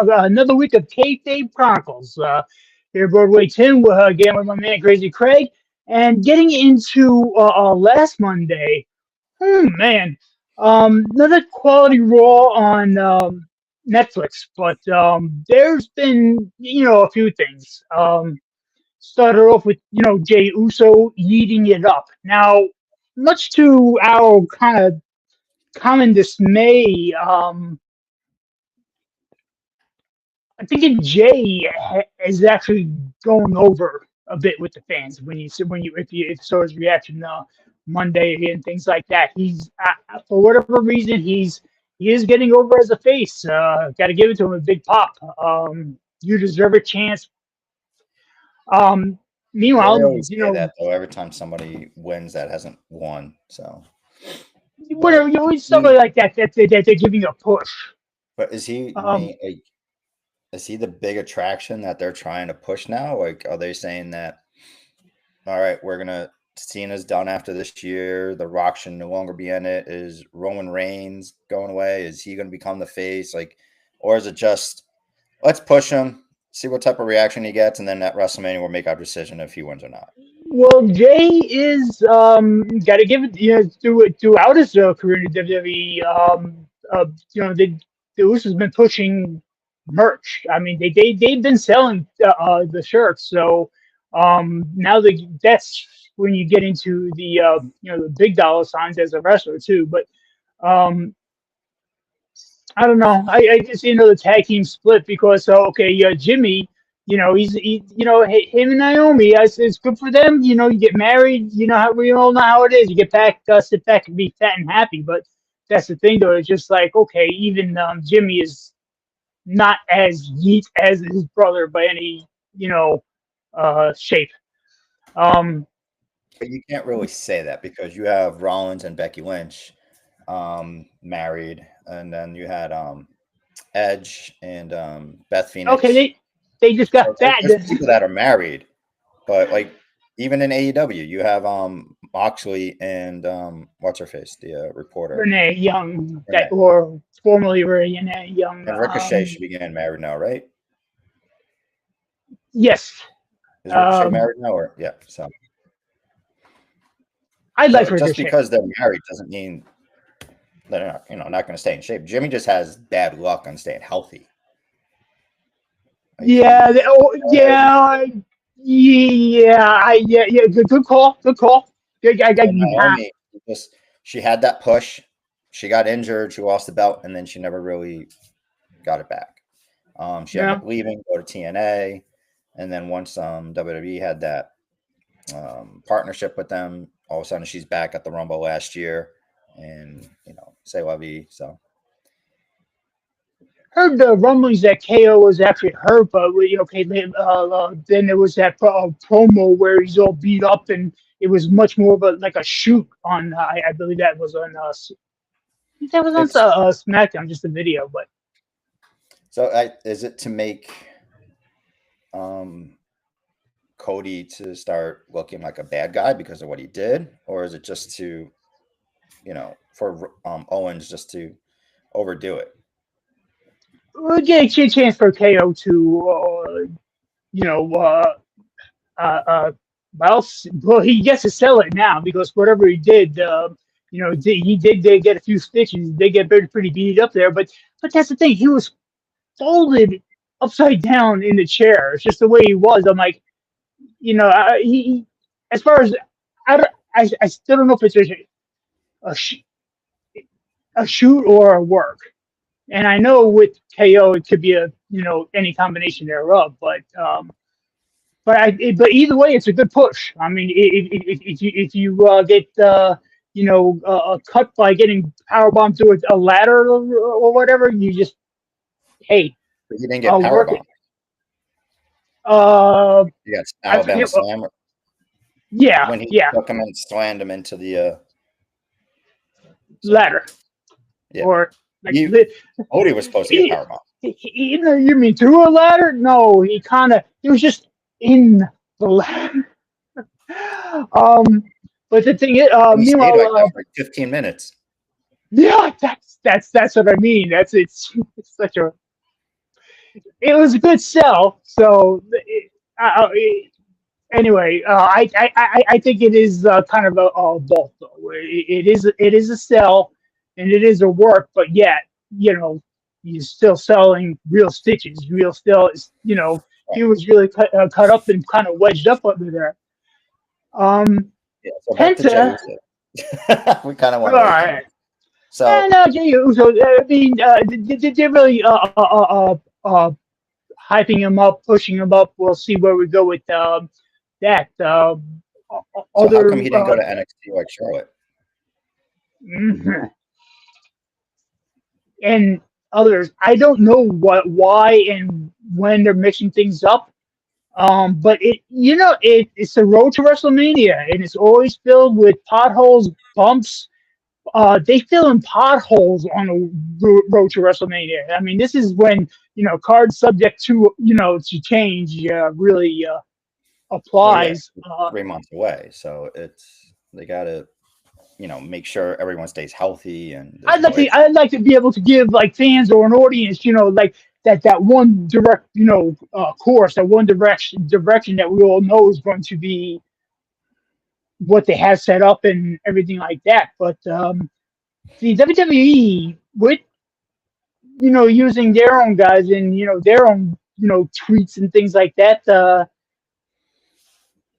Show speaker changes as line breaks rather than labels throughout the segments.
another week of Kayfabe Chronicles. Here, Broadway Tim, again with my man Crazy Craig, and getting into last Monday. Man, another quality Raw on Netflix, but there's been a few things. Started off with Jay Uso eating it up. Now, much to our kind of common dismay, I think Jay is actually going over a bit with the fans if you saw his reaction Monday and things like that. He's for whatever reason he is getting over as a face. Got to give it to him a big pop. You deserve a chance.
Yeah, they
Meanwhile,
always say that though. Every time somebody wins that hasn't won, so. But
whatever you always
he,
somebody like that they're giving a push.
but is he
Um,
main like? Is he the big attraction that they're trying to push now? Like, are they saying that? All right, we're gonna Cena's done after this year. The Rock should no longer be in it. Is Roman Reigns going away? Is he going to become the face? Like, or is it just let's push him, see what type of reaction he gets, and then at WrestleMania we'll make our decision if he wins or not.
well, Jay is got to give it throughout his career in WWE. The Usos been pushing merch. I mean, they've been selling the shirts. So now that's when you get into the the big dollar signs as a wrestler too. But um, I don't know. I just the tag team split because okay, Jimmy, him and Naomi. It's good for them. You get married. You know how we all know how it is. You get back, sit back and be fat and happy. But that's the thing, though. It's just like okay, even Jimmy is not as yeet as his brother by any shape. Um,
But you can't really say that because you have Rollins and Becky Lynch married, and then you had Edge and Beth
okay,
Phoenix.
they just got
So
fat.
there's people that are married, but like even in AEW, you have Moxley and what's her face, the reporter
Renee Young, that
Renee,
or formerly Renee Young.
and Ricochet should be getting married now, right?
Yes.
Is Ricochet
Um,
married now, or yeah? So
I like
so just
Ricochet.
because they're married doesn't mean they're not, not going to stay in shape. Jimmy just has bad luck on staying healthy. Like
Yeah,
he's
yeah. Good call. Good call.
and Naomi just she had that push. She got injured. She lost the belt, and then she never really got it back. She ended
yeah.
up leaving, go to TNA, and then once WWE had that partnership with them, all of a sudden she's back at the Rumble last year, and say la vie. So
Heard the rumblings that KO was actually hurt, but okay, then there was that promo where he's all beat up, and it was much more of a like a shoot on. I believe that was on
it's
SmackDown, just a video, but.
is it to make um Cody to start looking like a bad guy because of what he did, or is it just to for Owens just to overdo it?
We'll get a chance for KO to, you know, uh, well, he gets to sell it now because whatever he did, he did get a few stitches. They get pretty beat up there, but that's the thing. He was folded upside down in the chair. It's just the way he was. I'm like, as far as I, don't, I still don't know if it's a, sh- a shoot or a work. And I know with KO it could be any combination thereof, but either way it's a good push. I mean, if you get cut by getting power bombed through a ladder or whatever, you just hey
But you didn't get
work it.
powerbomb.
Uh,
You got
I
Alabama
forget.
Slam
Yeah,
when he
yeah,
took him and slammed him into the. So
ladder
yeah,
or like
he Cody was supposed to get
he,
powerbomb.
you mean through a ladder? No, he was just in the ladder. Um, but the thing is,
And he stayed like
meanwhile,
that for like 15 minutes.
Yeah, that's what I mean. It's such a it was a good sell. So anyway, I think it is kind of a both though. It is a sell and it is a work, but yet you know you're still selling real stitches. Real still, he was really cut up and kind of wedged up under there. Um,
Yeah, so back to Jey
Penta.
Uso. We kind of
All
went away from
right.
it. So
No, Jey Uso. I mean, they're really hyping him up, pushing him up. We'll see where we go with that.
so how come
Other
he didn't go to NXT like Charlotte?
mhm. And others, I don't know why, and when they're mixing things up. But it's a road to WrestleMania, and it's always filled with potholes, bumps. They fill in potholes on the road to WrestleMania. I mean, this is when cards subject to to change really
Well, yeah,
applies.
3 months away, so they got to make sure everyone stays healthy and there's no issues.
I'd like to be able to give like fans or an audience, like that one direct course, that one direction that we all know is going to be what they have set up and everything like that. But the WWE with using their own guys and their own tweets and things like that,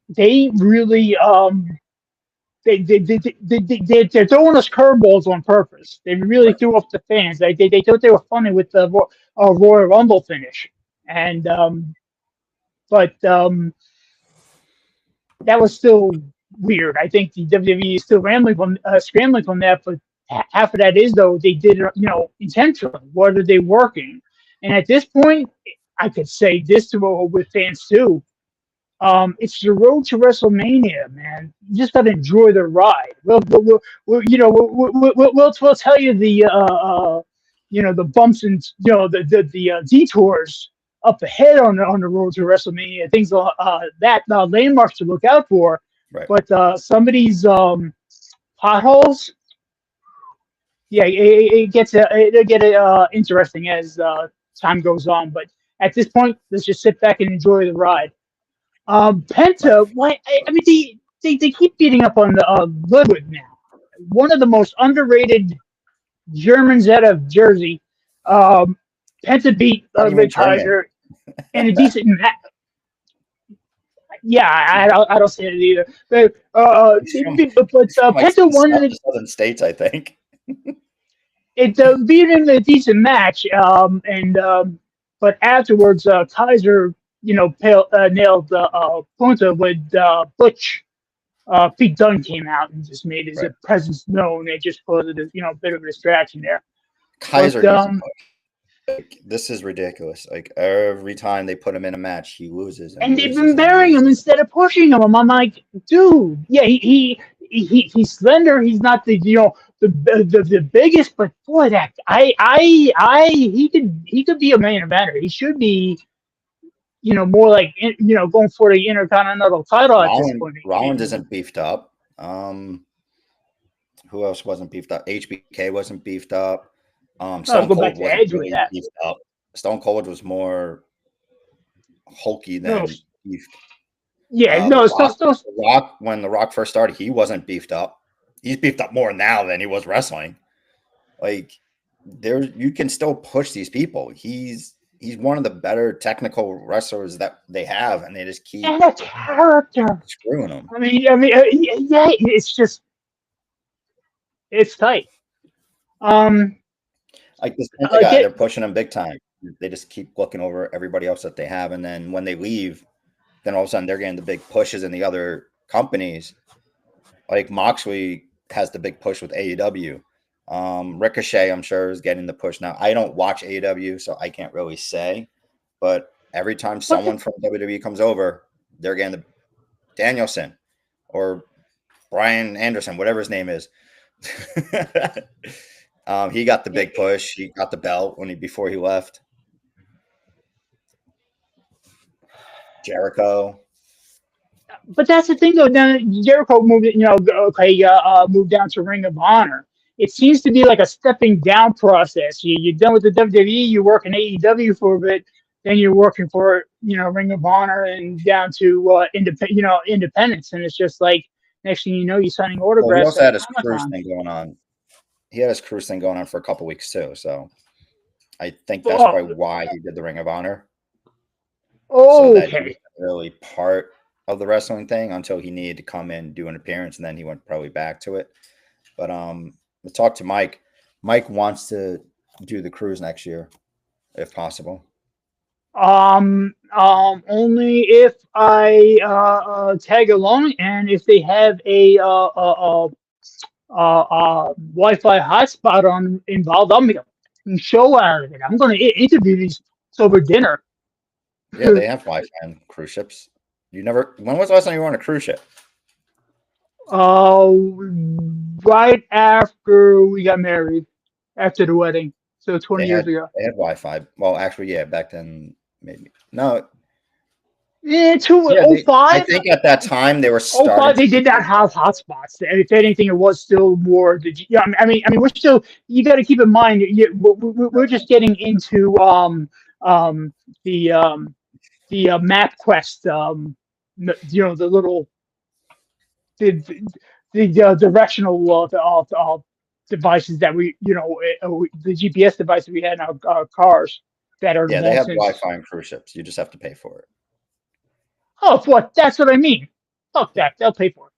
they really they're throwing us curveballs on purpose. They really
Right.
threw off the fans. They thought they were funny with the Royal Rumble finish, and but that was still weird. I think the WWE is still scrambling from that, but half of that is though they did it, intentionally. What are they working? And at this point, I could say this to with fans too. It's the road to WrestleMania, man. You just got to enjoy the ride. We'll tell you the bumps and the detours up ahead on the road to WrestleMania, things that landmarks to look out for.
Right.
But some of these potholes, yeah, it'll get interesting as time goes on. But at this point, let's just sit back and enjoy the ride.
Right.
Penta, why? I mean, they keep beating up on the Ludwig now. One of the most underrated Germans out of Jersey. Penta beat
Not even
Rick
German.
Kaiser in a decent match. Yeah, I don't see it either. But
He's from, like
Penta won
the southern states, I think.
it beat him in a decent match. But afterwards, Kaiser, nailed Punta with Butch. Pete Dunne came out and just made his
Right.
presence known. It just caused a bit of a distraction there.
Kaiser
But
needs a push. Like, this is ridiculous. Like every time they put him in a match, he loses.
and they've
loses
been
and
burying him
loses.
instead of pushing him. I'm like, dude, yeah, he's slender. He's not the biggest, but boy, that he could be a main eventer. He should be, more like going for the Intercontinental title at this point.
Rollins isn't beefed up. Who else wasn't beefed up? HBK wasn't beefed up. Stone
Go back
Cold
to
wasn't
Edge with
really
that.
beefed up. Stone Cold was more hulky
No,
than beefed.
yeah,
The
no,
Rock, when The Rock first started, he wasn't beefed up. He's beefed up more now than he was wrestling. Like you can still push these people. He's one of the better technical wrestlers that they have, and they just keep
and a character.
screwing him.
I mean, yeah, it's tight.
Like this Penta guy,
Get
they're pushing him big time. They just keep looking over everybody else that they have, and then when they leave, then all of a sudden they're getting the big pushes in the other companies. Like Moxley has the big push with AEW. Ricochet, I'm sure, is getting the push now. I don't watch AEW, so I can't really say. But every time someone from WWE comes over, they're getting the Danielson or Brian Anderson, whatever his name is. He got the big push. He got the belt before he left. Jericho.
But that's the thing, though. Then Jericho moved, moved down to Ring of Honor, it seems to be like a stepping down process. You're done with the WWE, you work in AEW for a bit, then you're working for Ring of Honor and down to independence, and it's just like next thing you know, you're signing
Well, he
autographs
also
at
had his cruise
Comic-Con.
thing going on. He had his cruise thing going on for a couple weeks too. So I think that's
Oh,
probably why he did the Ring of Honor. So that he
okay.
wasn't really part of the wrestling thing until he needed to come in, do an appearance, and then he went probably back to it. But let's talk to Mike. Mike wants to do the cruise next year, if possible.
Only if I tag along, and if they have a Wi-Fi hotspot on involved, I'll make a show out of it. I'm going to interview these over dinner.
Yeah, they have Wi-Fi on cruise ships. When was the last time you were on a cruise ship?
Right after we got married, after the wedding, so 20 years ago.
They had Wi-Fi. Well, actually, yeah, back then maybe no.
Yeah,
I
05.
think at that time they were
05, they did not have hotspots. If anything, it was still more. Yeah, I mean, we're still. You got to keep in mind, we're just getting into the MapQuest. The little the directional devices that the GPS devices we had in our cars that are
they
long
have
since.
Wi-Fi on cruise ships. You just have to pay for it.
Oh, what? That's what I mean. Fuck that. They'll pay for it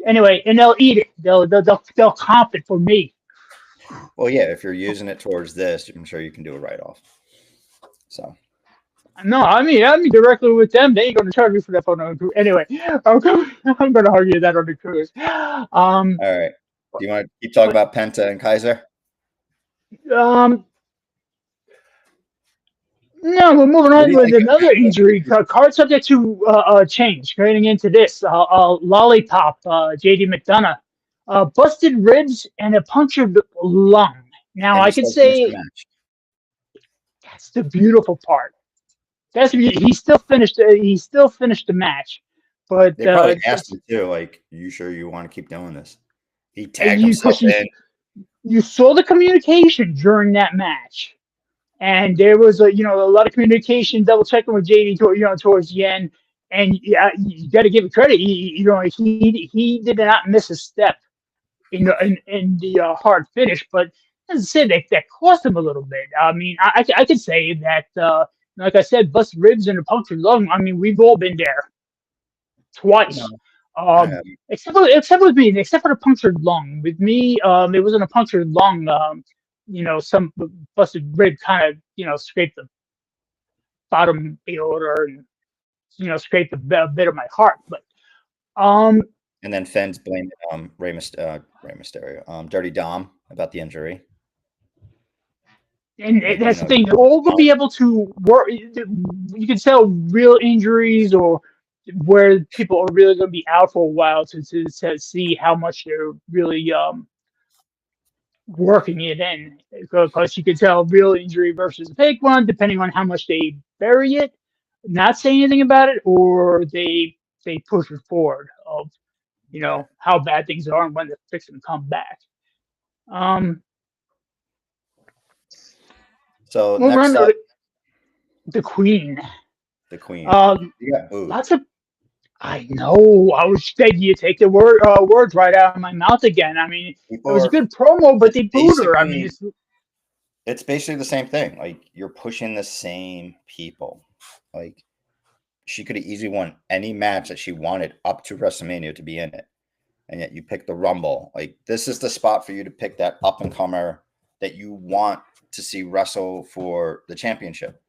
anyway, and they'll eat it. They'll comp it for me.
Well, yeah, if you're using it towards this, I'm sure you can do a write-off. So.
No, I mean directly with them. They ain't going to charge me for that phone on the cruise. Anyway, I'm going to argue that on the cruise.
All right. Do you want to keep talking about Penta and Kaiser?
No, we're moving on with another injury. Card subject to change. Getting into this, Lollipop, JD McDonough, busted ribs and a punctured lung. Now I can say that's the beautiful part. He still finished. He still finished the match, but
they probably asked him too. Like, you sure you want to keep doing this? He tagged himself in.
You saw the communication during that match. And there was a lot of communication, double checking with JD towards the end, and you got to give it credit. He did not miss a step in the hard finish, but as I said, that cost him a little bit. I mean, I could say that like I said, busted ribs and a punctured lung. I mean, we've all been there twice. Except with me, except for the punctured lung. With me, it wasn't a punctured lung. Some busted rib kind of scraped the bottom aorta and scraped a bit of my heart. But
and then Finn's blamed Rey Mysterio, Dirty Dom about the injury.
And that's the thing. All will be able to work. You can tell real injuries or where people are really going to be out for a while to see how much they're really working it in, because you could tell real injury versus a fake one depending on how much they bury it, not say anything about it, or they push it forward of how bad things are and when they're fixing to come back.
So next up,
the Queen.
The Queen.
Lots of. I know. I was begging you to take the words right out of my mouth again. I mean, it was a good promo, but they booed her. I mean,
it's basically the same thing. Like, you're pushing the same people. Like, she could have easily won any match that she wanted up to WrestleMania to be in it, and yet you pick the Rumble. Like, this is the spot for you to pick that up and comer that you want to see wrestle for the championship.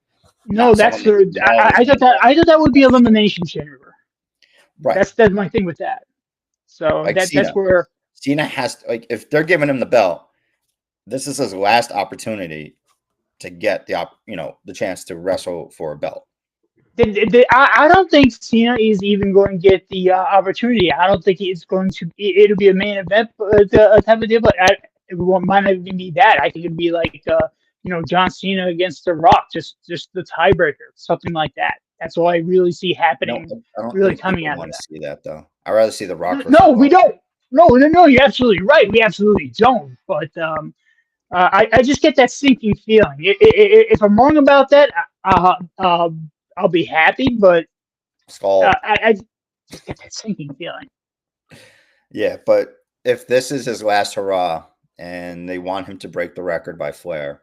No, that's the. I thought that would be Elimination Chamber.
Right.
That's my thing with that. So
like
that's where
Cena has to, like, if they're giving him the belt, this is his last opportunity to get the chance to wrestle for a belt.
I don't think Cena is even going to get the opportunity. I don't think it's going to. It'll be a main event type of deal, but it might not even be that. I think it'd be like John Cena against The Rock, just the tiebreaker, something like that. That's all I really see happening.
I don't
really coming out of that.
Want to see that though. I'd rather see The Rock.
No, we don't. no, you're absolutely right. We absolutely don't. But I just get that sinking feeling. If I'm wrong about that, I'll be happy. But
Skull.
I just get that sinking feeling.
Yeah, but if this is his last hurrah and they want him to break the record by Flair,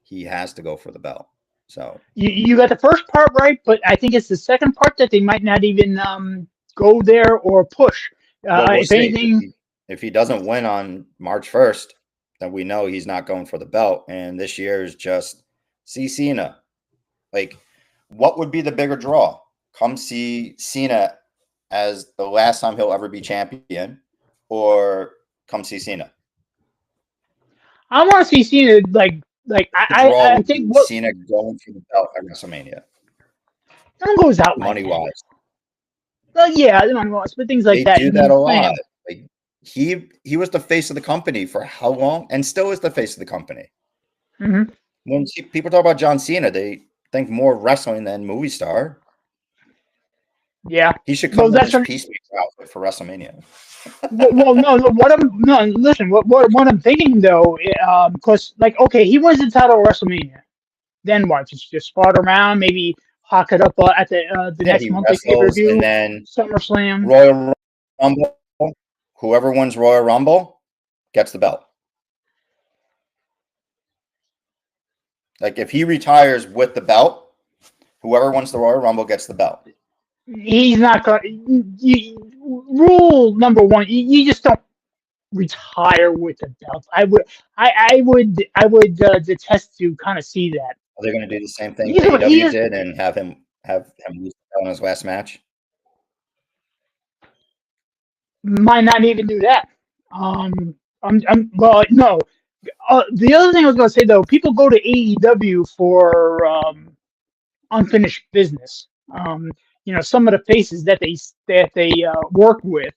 he has to go for the belt. So
You got the first part right, but I think it's the second part that they might not even go there or push.
well, we'll
If
see.
anything,
If he doesn't win on March 1st, then we know he's not going for the belt. And this year is just see Cena. Like, what would be the bigger draw? Come see Cena as the last time he'll ever be champion, or come see Cena.
I want to see Cena
The draw
I
would
think
be
what
Cena going for the belt at WrestleMania,
no one goes out like
money
that.
wise.
Well, yeah, I don't know, but things like
They
that.
do that a
Man,
lot. Like he was the face of the company for how long, and still is the face of the company.
hmm
When people talk about John Cena, they think more wrestling than movie star.
yeah.
He should
Well,
come in
that's
his
what.
peacemaker outfit for WrestleMania.
No, no. What I'm no. Listen, what I'm thinking though, because like, okay, he wins the title at WrestleMania. Then what? Just spot around, maybe hawk it up at the
Yeah,
next
he
monthly pay per
wrestles, and
view,
then
SummerSlam.
Royal Rumble. Whoever wins Royal Rumble gets the belt. Like if he retires with the belt, whoever wins the Royal Rumble gets the belt.
He's not going. Rule number one: you just don't retire with the belt. I would detest to kind of see that.
Are they going to do the same thing
He
AEW
is
did and have him lose the belt in his last match?
might not even do that. I'm well, no. The other thing I was going to say though, people go to AEW for unfinished business. Some of the faces that they work with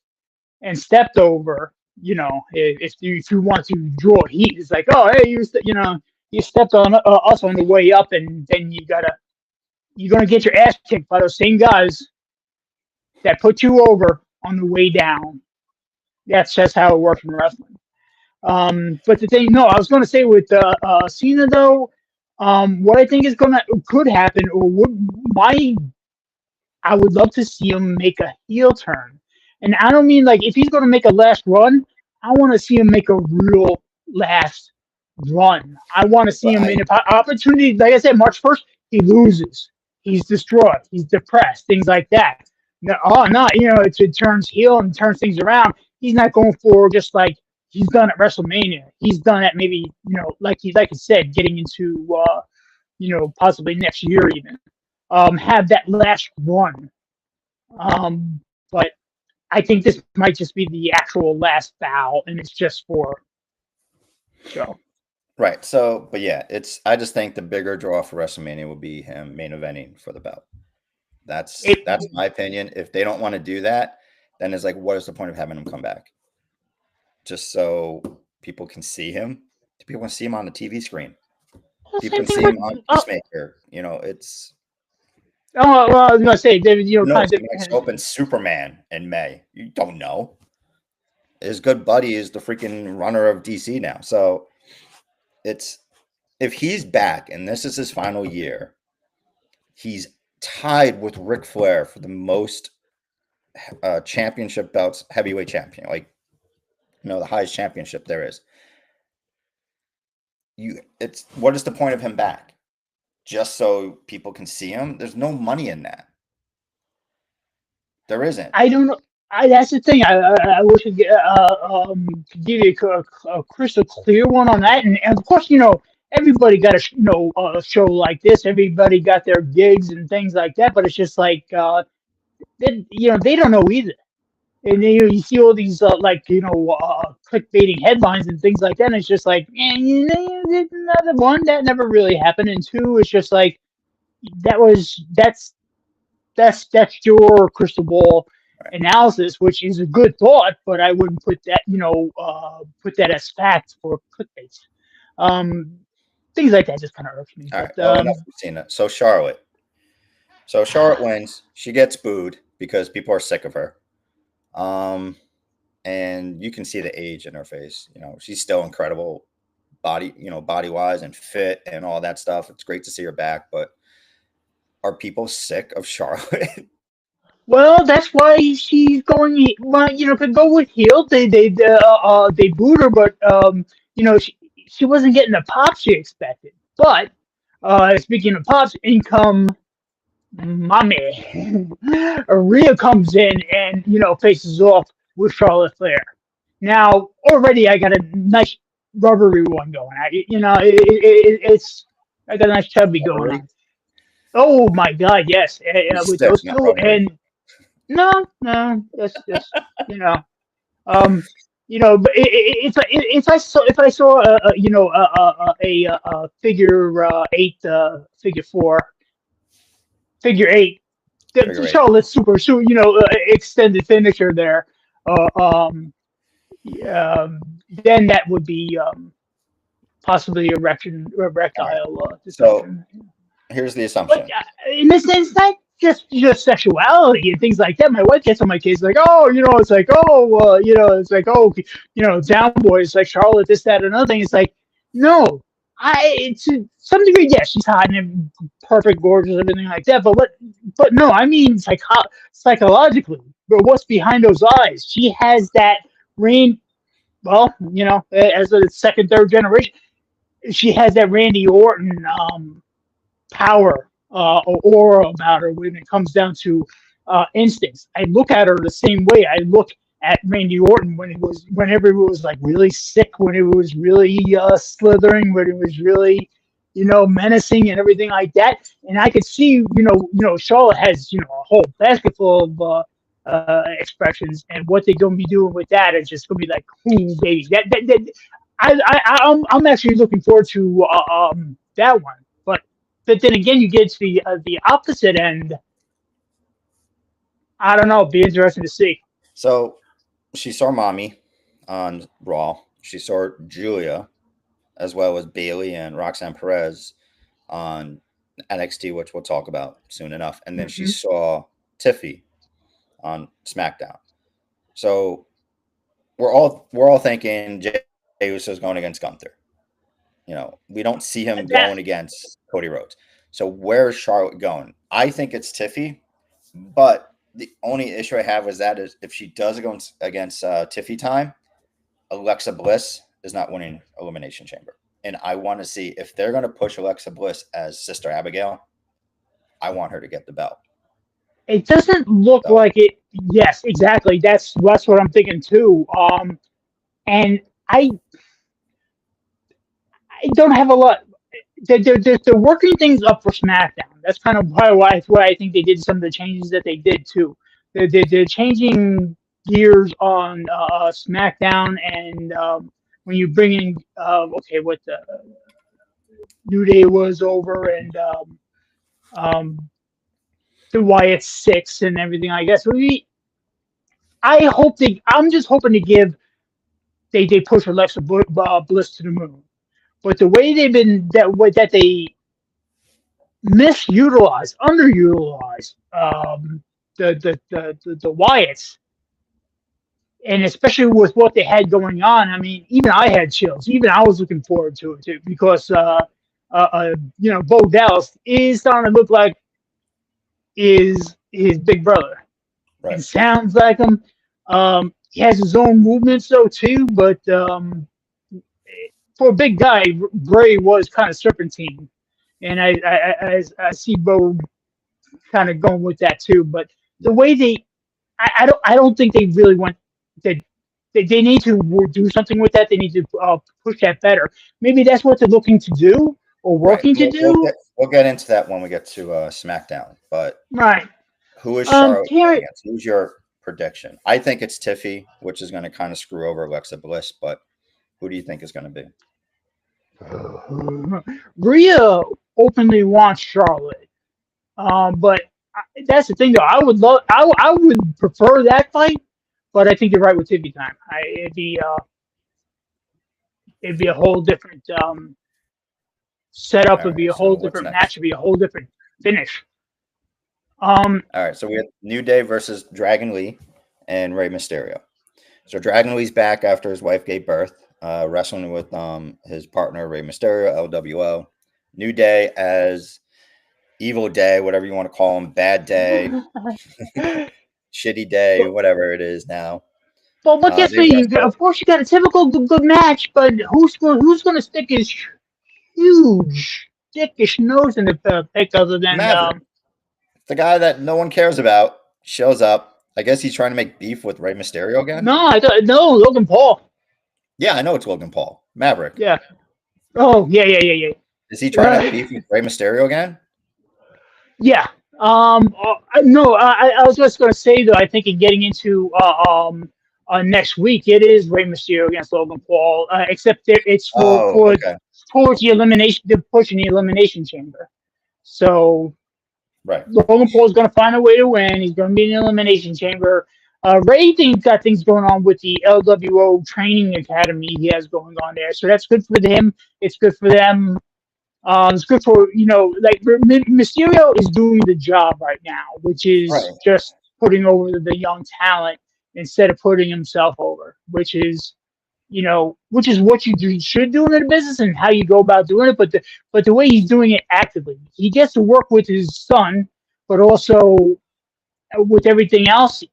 and stepped over. If you want to draw heat, it's like, oh, hey, you stepped on us on the way up, and then you're gonna get your ass kicked by those same guys that put you over on the way down. That's just how it works in wrestling. But the thing, no, I was going to say with Cena though, what I think could happen, or I would love to see him make a heel turn, and I don't mean like if he's going to make a last run, I want to see him make a real last run. I want to see
But
him in an opportunity. Like I said, March 1st, he loses, he's distraught, he's depressed, things like that. No, oh no, it turns heel and turns things around. He's not going for just like he's done at WrestleMania. He's done at maybe like you said, getting into possibly next year even. Have that last run. But I think this might just be the actual last bow, and it's just for show.
right. So, but yeah, I just think the bigger draw for WrestleMania will be him main eventing for the belt. That's my opinion. If they don't want to do that, then it's like, what is the point of having him come back? Just so people can see him. People want to see him on the TV screen. People can see him on Peacemaker. It's.
Oh, well, I was gonna say, David.
Kind of might show up in Superman in May. You don't know. His good buddy is the freaking runner of DC now. So if he's back and this is his final year, he's tied with Ric Flair for the most championship belts, heavyweight champion. Like, the highest championship there is. What is the point of him back? Just so people can see him? There's no money in that. There isn't.
I don't know. That's the thing. I wish I could give you a crystal clear one on that. And of course, everybody got a show like this. Everybody got their gigs and things like that. But it's just like they don't know either. And you see all these clickbaiting headlines and things like that. And it's just like, another one that never really happened. And two, it's just like that's your crystal ball analysis, which is a good thought, but I wouldn't put that as fact for clickbait. Things like that just kind of irks me.
All right, enough of Cena. So Charlotte wins. She gets booed because people are sick of her. and you can see the age in her face. She's still incredible body, body wise and fit and all that stuff. It's great to see her back, but are people sick of Charlotte?
Well, that's why she's going. Well, could go with heel. They booed her, but she wasn't getting the pop she expected. But speaking of pops, income mommy, Rhea comes in and faces off with Charlotte Flair. Now already I got a nice rubbery one going. It's I got a nice chubby going on. Oh my God, yes, with
Stiff,
those
not
two
rubbery.
and. No, that's just um, but if I saw a figure eight, figure four, figure eight,
Figure eight.
Charlotte's super, extended finisher there, then that would be possibly erectile
So
dysfunction.
here's the
But
assumption.
in this sense, not just sexuality and things like that. My wife gets on my case like, oh, down boys like Charlotte, this, that, another thing. It's like, no, to some degree, yes, she's hot and perfect, gorgeous, everything like that. But no, I mean, psychologically, but what's behind those eyes? She has that rain. Well, as a second, third generation, she has that Randy Orton power or aura about her when it comes down to instincts. I look at her the same way I look at Randy Orton whenever it was like really sick, when it was really slithering, when it was really menacing and everything like that. And I could see Charlotte has a whole basket full of expressions, and what they're going to be doing with that is just going to be like, ooh, baby. I'm actually looking forward to that one. But then again, you get to the opposite end. I don't know. It'd be interesting to see.
So she saw Mommy on Raw. She saw Julia, as well as Bailey and Roxanne Perez on NXT, which we'll talk about soon enough. And then she saw Tiffy on SmackDown. So we're all thinking Jey Uso's going against Gunther. We don't see him going against Cody Rhodes. So where's Charlotte going? I think it's Tiffy, but the only issue I have is if she does go against Tiffy time, Alexa Bliss is not winning Elimination Chamber. And I want to see if they're going to push Alexa Bliss as Sister Abigail. I want her to get the belt.
It doesn't look like it. Yes, exactly. That's what I'm thinking too. And I don't have a lot. They're working things up for SmackDown. That's kind of why I think they did some of the changes that they did too. They're changing gears on SmackDown, and when you bring in what the New Day was over, and the Wyatt Six and everything. I guess I'm just hoping to give they push Alexa Bliss to the moon. But the way they've been that they underutilized the Wyatts, and especially with what they had going on. I mean, even I had chills. Even I was looking forward to it too, because Bo Dallas is starting to look like his big brother.
Right.
It sounds like him. He has his own movements though too, but for a big guy, Bray was kind of serpentine, and I see Bo kind of going with that too. But the way I don't think they really went. They need to do something with that. They need to push that better. Maybe that's what they're looking to do or working to do.
We'll get into that when we get to SmackDown. But who is Charlotte against? Who's your prediction? I think it's Tiffy, which is going to kind of screw over Alexa Bliss. But who do you think is going to be?
Rhea openly wants Charlotte, but that's the thing though. I would prefer that fight, but I think you're right with Tiffy time. It'd be a whole different setup. It'd be a whole different match. It'd be a whole different finish.
All right, so we have New Day versus Dragon Lee and Rey Mysterio. So Dragon Lee's back after his wife gave birth, wrestling with his partner Rey Mysterio, LWO. New Day as Evil Day, whatever you want to call him, Bad Day, Shitty Day, whatever it is now.
Well, what gets
They
me,
wrestle.
of course, you got a typical good match, but who's going to stick his huge, dickish nose in the pick other than
Maverick, the guy that no one cares about, shows up. I guess he's trying to make beef with Rey Mysterio again.
no, I thought no Logan Paul.
Yeah, I know it's Logan Paul. Maverick.
Yeah. Oh yeah.
Is he trying to have beef with Rey Mysterio again?
Yeah. No, I was just going to say though. I think in getting into next week, it is Rey Mysterio against Logan Paul. Except it's for
Okay.
towards the elimination, the push in the elimination chamber. So
Right.
Logan Paul's going to find a way to win. He's going to be in the elimination chamber. Ray got things going on with the LWO training academy he has going on there, so that's good for him. It's good for them. It's good for like Mysterio is doing the job right now, which is
Right.
just putting over the young talent instead of putting himself over, which is what you should do in the business and how you go about doing it. But the way he's doing it actively, he gets to work with his son, but also with everything else.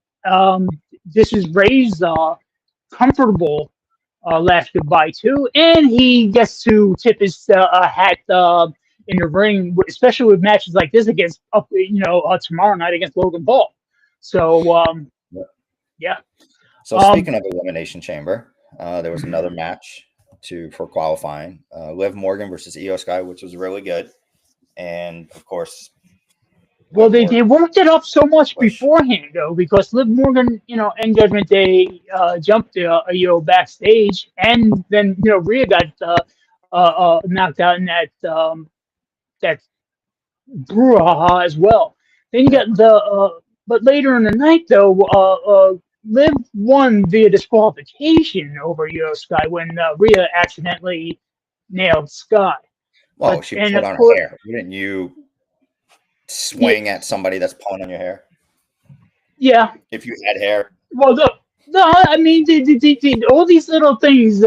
This is Ray's comfortable last goodbye too, and he gets to tip his hat in the ring, especially with matches like this against tomorrow night against Logan Paul. So yeah.
So speaking of Elimination Chamber, there was another match for qualifying. Liv Morgan versus Io Sky, which was really good, and of course.
Well, they worked it up so much beforehand, though, because Liv Morgan, and Judgment Day jumped Io backstage, and then Rhea got knocked out in that brouhaha as well. Then you got but later in the night, though, Liv won via disqualification over Io Sky when Rhea accidentally nailed Sky.
Well, she put on her hair. Wouldn't you swing at somebody that's pulling on your hair?
Yeah.
If you had hair.
Well, no, I mean, all these little things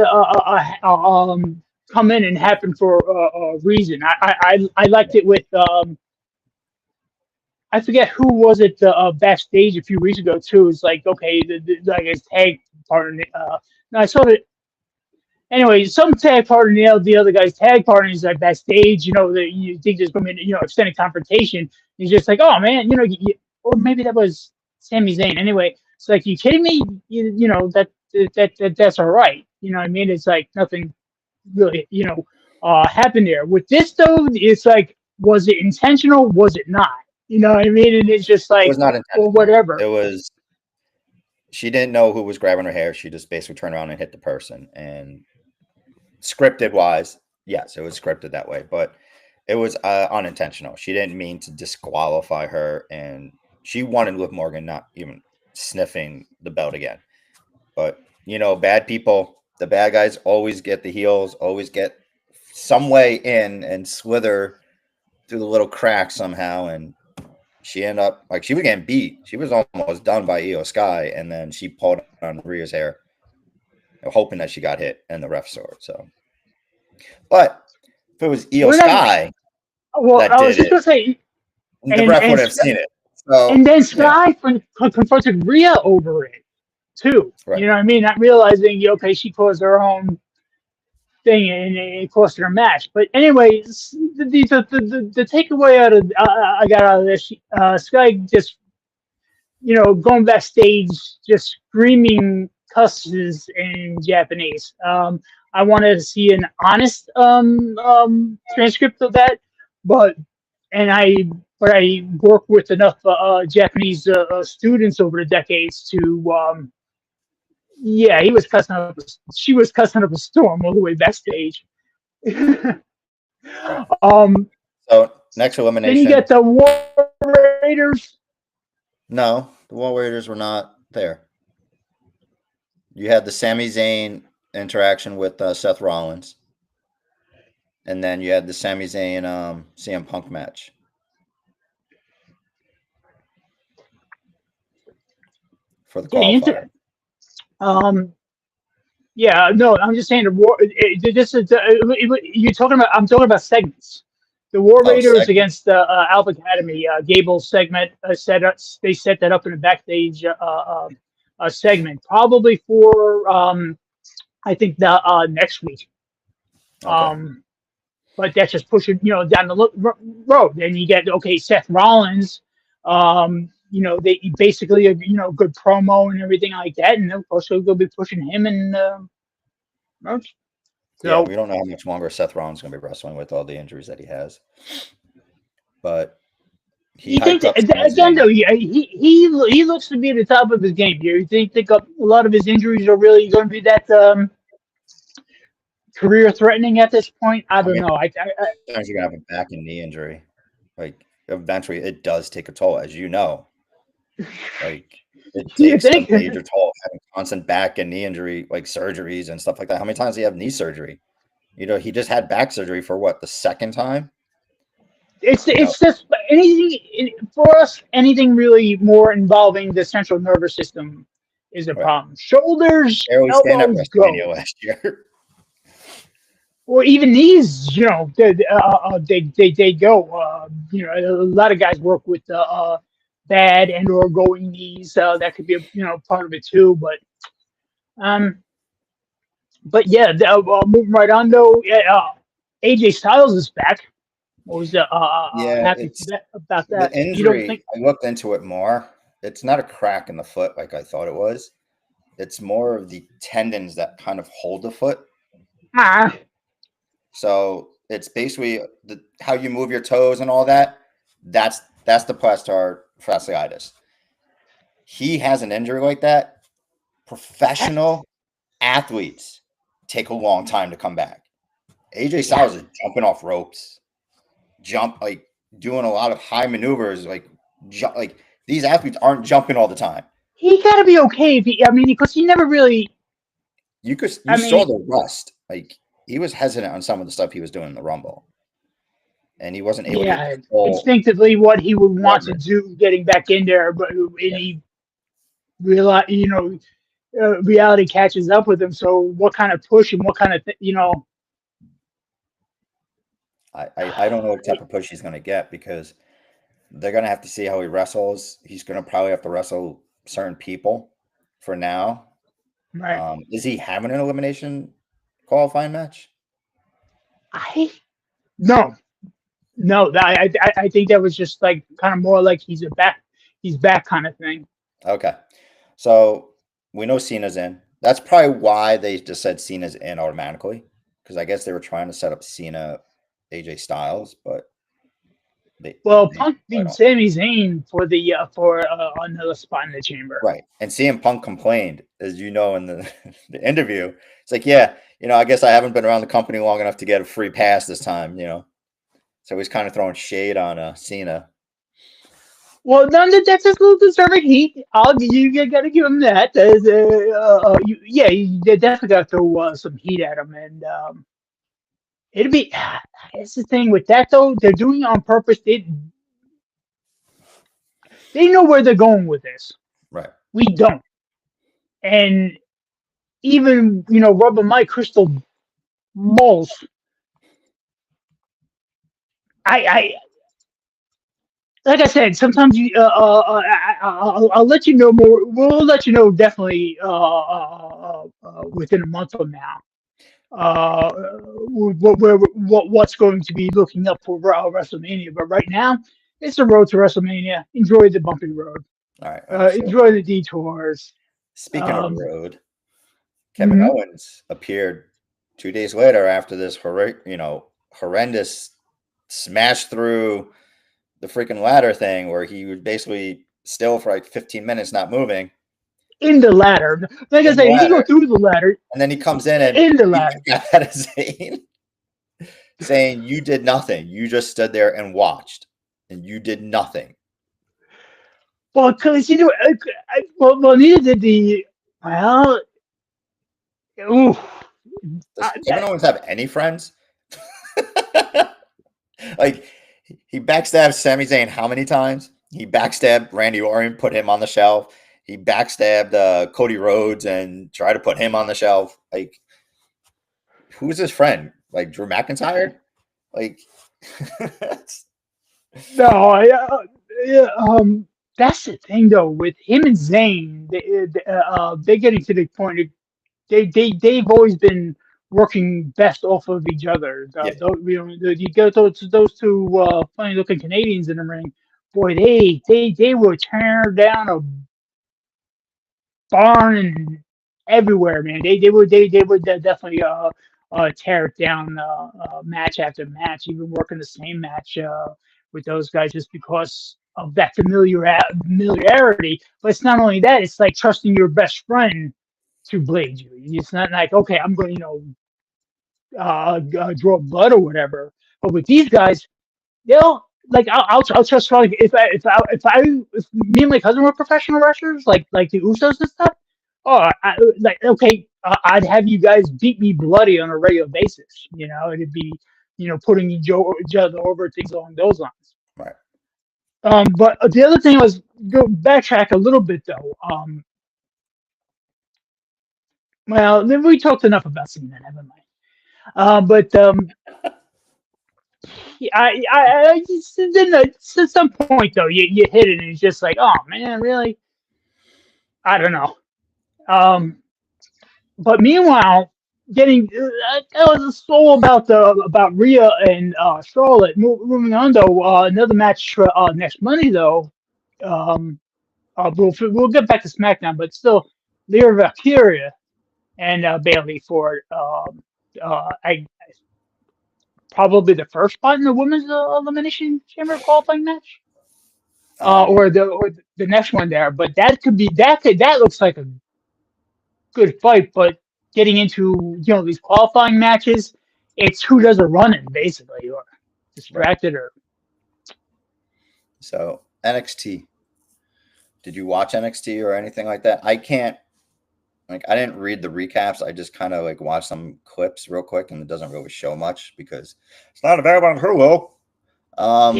come in and happen for a reason. I liked it with I forget who was it backstage a few weeks ago too. It's like, okay, like his tag partner. No, I saw it. Anyway, some tag partner nailed the other guy's tag partner. He's like backstage, that you think there's going to be, extended confrontation. He's just like, oh man, or maybe that was Sami Zayn. Anyway, it's like, you kidding me? That's all right. You know what I mean? It's like nothing really, happened there. With this though, it's like, was it intentional? Was it not? You know what I mean? And it's just like,
it was not intentional.
Or whatever.
It was. She didn't know who was grabbing her hair. She just basically turned around and hit the person. And scripted wise, yes, it was scripted that way, but it was unintentional. She didn't mean to disqualify her, and she wanted Liv Morgan not even sniffing the belt again. But bad people, the bad guys always get the heels, always get some way in and slither through the little crack somehow. And she ended up she was getting beat. She was almost done by Io Sky, and then she pulled on Rhea's hair, hoping that she got hit, and the ref saw it. So, but if it was Io Sky,
I was just gonna say,
the ref would have seen it. So,
and then Sky confronted Rhea over it too.
Right.
You know what I mean? Not realizing, okay, she caused her own thing and it cost her a match. But anyway, the takeaway I got out of this, Sky just going backstage, just screaming cusses in Japanese. I wanted to see an honest transcript of that, but I worked with enough Japanese students over the decades to he was cussing up. She was cussing up a storm all the way backstage.
So next elimination.
Then you get the War Raiders.
No, the War Raiders were not there. You had the Sami Zayn interaction with Seth Rollins, and then you had the Sami Zayn CM Punk match. For the qualifier.
Um, yeah, no, I'm just saying the war. This is you're talking about. I'm talking about segments. The War
Oh,
Raiders
segment.
against the Alpha Academy. Gable segment set up. They set that up in a backstage segment, probably for I think the next week.
Okay.
Um, but that's just pushing down the road. Then you get okay, Seth Rollins. They basically good promo and everything like that, and of course they'll be pushing him and merch.
Yeah,
So
we don't know how much longer Seth Rollins is going to be wrestling with all the injuries that he has, but he
you think
hyped up Sami
again
Zayn.
though, he looks to be at the top of his game here. You think a lot of his injuries are really going to be that career threatening at this point? I
I
don't
mean,
know.
sometimes you're going to have a back and knee injury. Like, eventually, it does take a toll, as you know. Like, it
You
takes a
think?
major toll having constant back and knee injury, like surgeries and stuff like that. How many times do you have knee surgery? He just had back surgery for what, the second time? You know,
It's just anything for us. Anything really more involving the central nervous system is a
right.
problem. Shoulders,
Barely stand at
elbows, go.
WrestleMania last year.
Or even knees. They go. A lot of guys work with bad and or going knees. That could be part of it too. Um, but yeah, moving right on though. Yeah, AJ Styles is back. What was
Yeah,
happy for
it's
that about
the
that? You don't
injury.
think?
I looked into it more. It's not a crack in the foot like I thought it was. It's more of the tendons that kind of hold the foot.
Ah,
So it's basically how you move your toes and all that. That's the plantar fasciitis. He has an injury like that. Professional athletes take a long time to come back. AJ
yeah.
Styles is jumping off ropes, like doing a lot of high maneuvers. Like these athletes aren't jumping all the time.
He got to be okay. I mean, because he never really.
You
I
saw
mean,
the rust. Like he was hesitant on some of the stuff he was doing in the Rumble, and he wasn't able to
yeah,
control
instinctively what he would want to
leverage.
do getting back in there, but
Yeah.
he realize, reality catches up with him. So what kind of push and what kind of,
I don't know what type of push he's going to get because they're going to have to see how he wrestles. He's going to probably have to wrestle certain people for now.
right.
Is he having an elimination qualifying match?
I no, no. I think that was just like kind of more like he's back kind of thing.
Okay. So we know Cena's in. That's probably why they just said Cena's in automatically because I guess they were trying to set up Cena, AJ Styles, but
Well,
they
Punk
I
beat
don't.
Sami Zayn for another spot in the chamber.
Right. And CM Punk complained, as you know, in the, the interview. It's like, yeah, I guess I haven't been around the company long enough to get a free pass this time. So he's kind of throwing shade on Cena.
Well, none of that's just a little deserving heat. You got to give him that. You definitely got to throw some heat at him, and it'll be. It's the thing with that though. They're doing it on purpose. They know where they're going with this.
Right.
We don't, and even rubbing my crystal balls. I like I said, sometimes I'll let you know more. We'll let you know definitely within a month from now. What's going to be looking up for WrestleMania. But right now, it's the road to WrestleMania. Enjoy the bumpy road.
All right. All right. So
Enjoy the detours.
speaking of
Um,
road, Kevin
mhm.
Owens appeared 2 days later after this horrendous smash through the freaking ladder thing where he was basically still for like 15 minutes not moving
In the ladder. Like I
in the
said, he didn't go
ladder.
through the ladder.
And then he comes in and
In the
beats
ladder.
the guy out of Zayn, saying, "You did nothing. You just stood there and watched, and you did nothing."
Well, because neither did the. Well, ooh,
Does Kevin Owens have any friends? Like he backstabbed Sami Zayn how many times? He backstabbed Randy Orton, put him on the shelf. he backstabbed Cody Rhodes and tried to put him on the shelf. Like, who's his friend? Like Drew McIntyre? Like,
No, that's the thing though with him and Zayn. They're getting to the point. They've always been working best off of each other.
Yeah.
You get those two funny looking Canadians in the ring. Boy, they will tear down a barn and everywhere, man. They would definitely tear it down match after match, even working the same match with those guys just because of that familiarity. But it's not only that; it's like trusting your best friend to blade you. It's not like, okay, I'm going to draw blood or whatever. But with these guys, they'll like I'll trust Charlie if me and my cousin were professional wrestlers like the Usos and stuff. Oh, like okay, I'd have you guys beat me bloody on a regular basis. It'd be putting each other over, things along those lines.
Right.
But the other thing was go backtrack a little bit though. Well, we talked enough about Cena, never mind. But I just, then at some point though, you hit it and it's just like, oh man, really? I don't know. But meanwhile, getting that was all about Rhea and Charlotte. Moving on though, another match next Monday though. We'll get back to SmackDown, but still, Lyra Valkyria and Bayley for probably the first spot in the women's elimination chamber qualifying match, or the next one there. But that looks like a good fight. But getting into these qualifying matches, it's who does the running basically, or distracted or.
So NXT. Did you watch NXT or anything like that? I can't. Like, I didn't read the recaps. I just kind of like watched some clips real quick, and it doesn't really show much because it's not available on Hulu.
Well,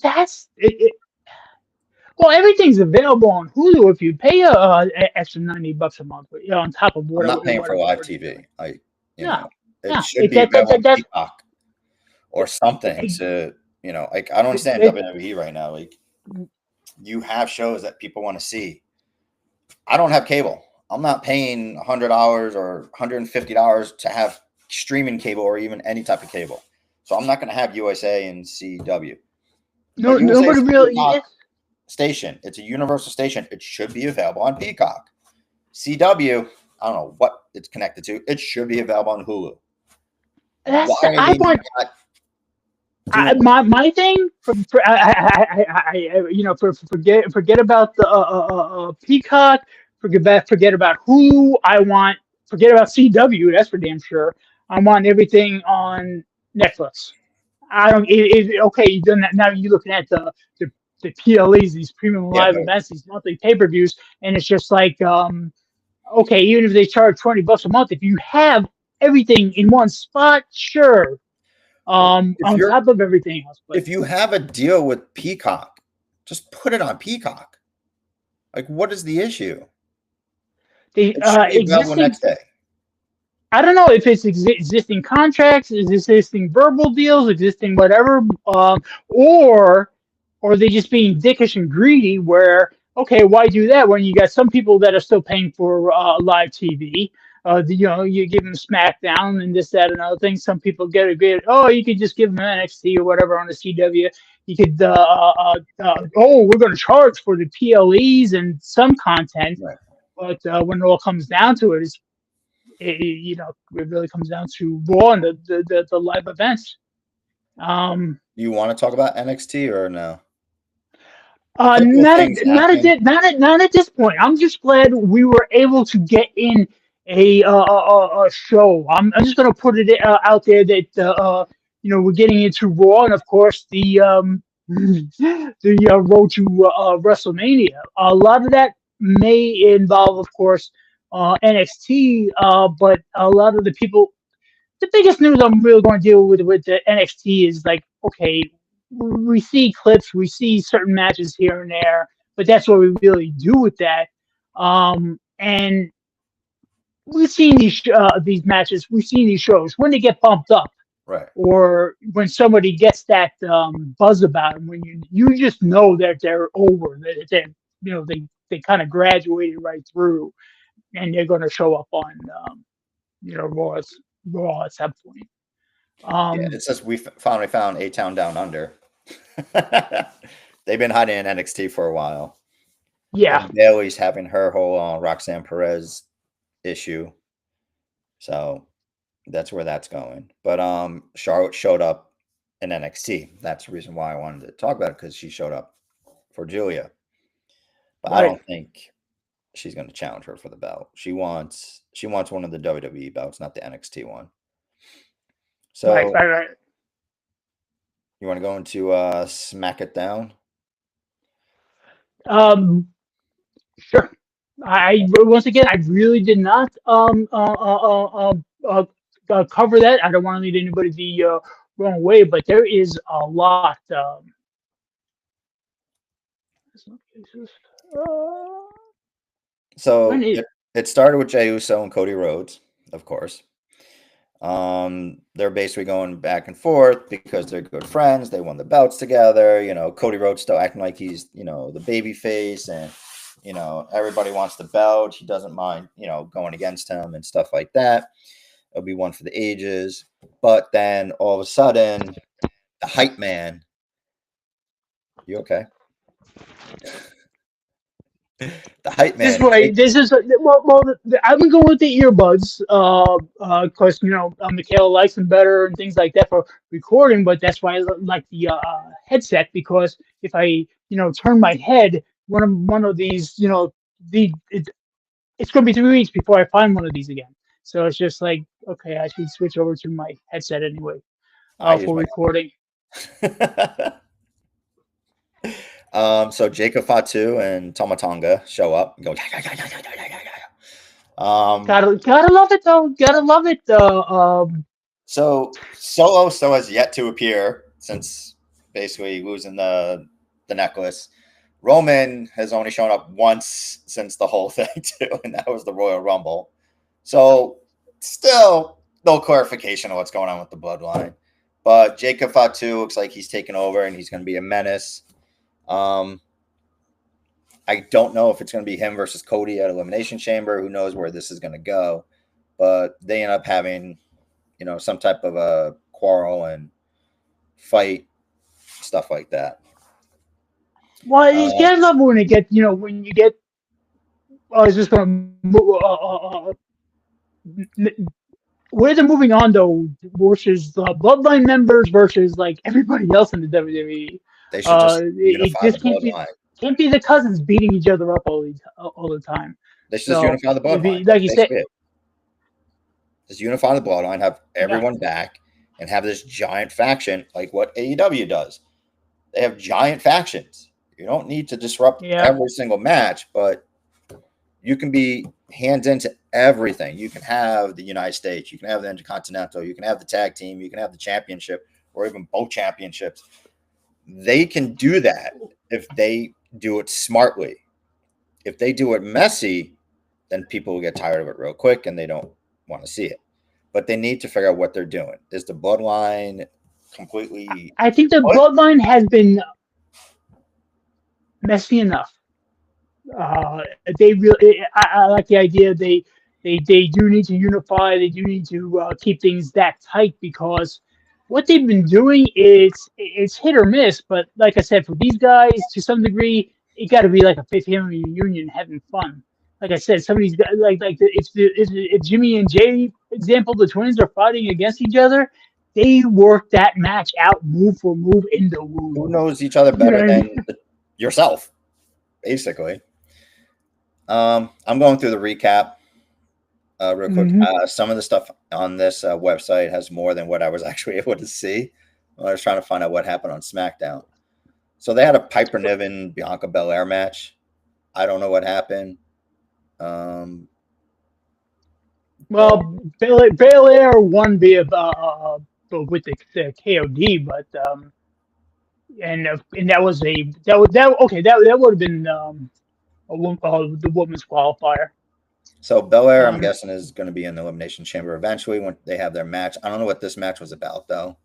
that's it. Well, everything's available on Hulu if you pay extra $90 a month. On top of what
I'm not paying for live TV. It should be available on Peacock or something to like. I don't understand WWE right now. Like, you have shows that people want to see. I don't have cable. I'm not paying $100 or $150 to have streaming cable or even any type of cable. So I'm not going to have USA and CW.
No, nobody really.
Station. It's a universal station. It should be available on Peacock. CW, I don't know what it's connected to. It should be available on Hulu.
My thing forget about the Peacock. Forget about Hulu. Forget about CW. That's for damn sure. I want everything on Netflix. I don't. Okay, you've done that. Now you're looking at the PLEs, these premium live events, these monthly pay-per-views, and it's just like, okay, even if they charge $20 a month, if you have everything in one spot, sure. On top of everything else. But
if you have a deal with Peacock, just put it on Peacock. Like, what is the issue? Next day.
I don't know if it's existing contracts, existing verbal deals, existing whatever, or they just being dickish and greedy. Where okay, why do that when you got some people that are still paying for live TV? You give them SmackDown and this, that, and other thing. Some people get a good. Oh, you could just give them NXT or whatever on the CW. You could. We're going to charge for the PLEs and some content,
right.
But when it all comes down to it, it really comes down to Raw and the live events.
You want to talk about NXT or no?
Not at this point. I'm just glad we were able to get in a show. I'm just gonna put it out there that we're getting into Raw and of course the road to WrestleMania. A lot of that may involve, of course, NXT, but a lot of the people. The biggest news I'm really going to deal with the NXT is like, okay, we see clips, we see certain matches here and there, but that's what we really do with that. And we've seen these matches, we've seen these shows when they get bumped up,
Right.
or when somebody gets that buzz about them, when you just know that they're over, that they kind of graduated right through, and they're going to show up on Raw at some point.
Yeah, it's just we finally found A-Town Down Under. They've been hiding in NXT for a while.
Yeah.
And Bailey's having her whole Roxanne Perez issue. So that's where that's going. But Charlotte showed up in NXT. That's the reason why I wanted to talk about it, because she showed up for Julia. But I don't think she's going to challenge her for the belt. She wants one of the WWE belts, not the NXT one. So
right.
You want to go into Smack It Down?
Sure. I once again, I really did not cover that. I don't want to lead anybody the wrong way, but there is a lot.
So it started with Jey Uso and Cody Rhodes, of course. They're basically going back and forth because they're good friends. They won the belts together. Cody Rhodes still acting like he's, the baby face, and, everybody wants the belt. He doesn't mind, going against him and stuff like that. It'll be one for the ages. But then all of a sudden, the hype man. You okay? The hype man.
This is I've been going with the earbuds, because Michaela likes them better and things like that for recording. But that's why I like the headset, because if I turn my head, one of these, it's going to be 3 weeks before I find one of these again. So it's just like, okay, I should switch over to my headset anyway for recording.
So Jacob Fatu and Tama Tonga show up and go,
gotta love it though. Gotta love it.
So Solo still has yet to appear since basically losing the necklace. Roman has only shown up once since the whole thing too, and that was the Royal Rumble. So still no clarification of what's going on with the bloodline. But Jacob Fatu looks like he's taken over and he's going to be a menace. I don't know if it's going to be him versus Cody at Elimination Chamber. Who knows where this is going to go? But they end up having, some type of a quarrel and fight, stuff like that.
Well, you can't love when you get. I was just going to. Where they're moving on though, versus Bloodline members versus like everybody else in the WWE.
They should just unify the bloodline.
Can't be the cousins beating each other up all the time.
They should just unify the bloodline.
Like you said,
just unify the bloodline, have everyone back, and have this giant faction like what AEW does. They have giant factions. You don't need to disrupt every single match, but you can be hands into everything. You can have the United States, you can have the Intercontinental, you can have the tag team, you can have the championship, or even both championships. They can do that if they do it smartly. If they do it messy, then people will get tired of it real quick and they don't want to see it. But they need to figure out what they're doing. Is the bloodline completely...
I think the bloodline has been messy enough. They really... I like the idea they do need to unify. They do need to keep things that tight, because what they've been doing it's hit or miss. But like I said, for these guys, to some degree, it got to be like a fifth family reunion, having fun. Like I said, some of these guys, if Jimmy and Jay, example, the twins are fighting against each other, they work that match out move for move in the room.
Who knows each other better than yourself, basically. I'm going through the recap real quick. Some of the stuff on this website has more than what I was actually able to see. I was trying to find out what happened on SmackDown. So they had a Piper Niven Bianca Belair match. I don't know what happened.
Well, Belair won with the KOD, but and that was that would have been the women's qualifier.
So Belair, I'm
Um,
guessing, is going to be in the Elimination Chamber eventually when they have their match. I don't know what this match was about, though.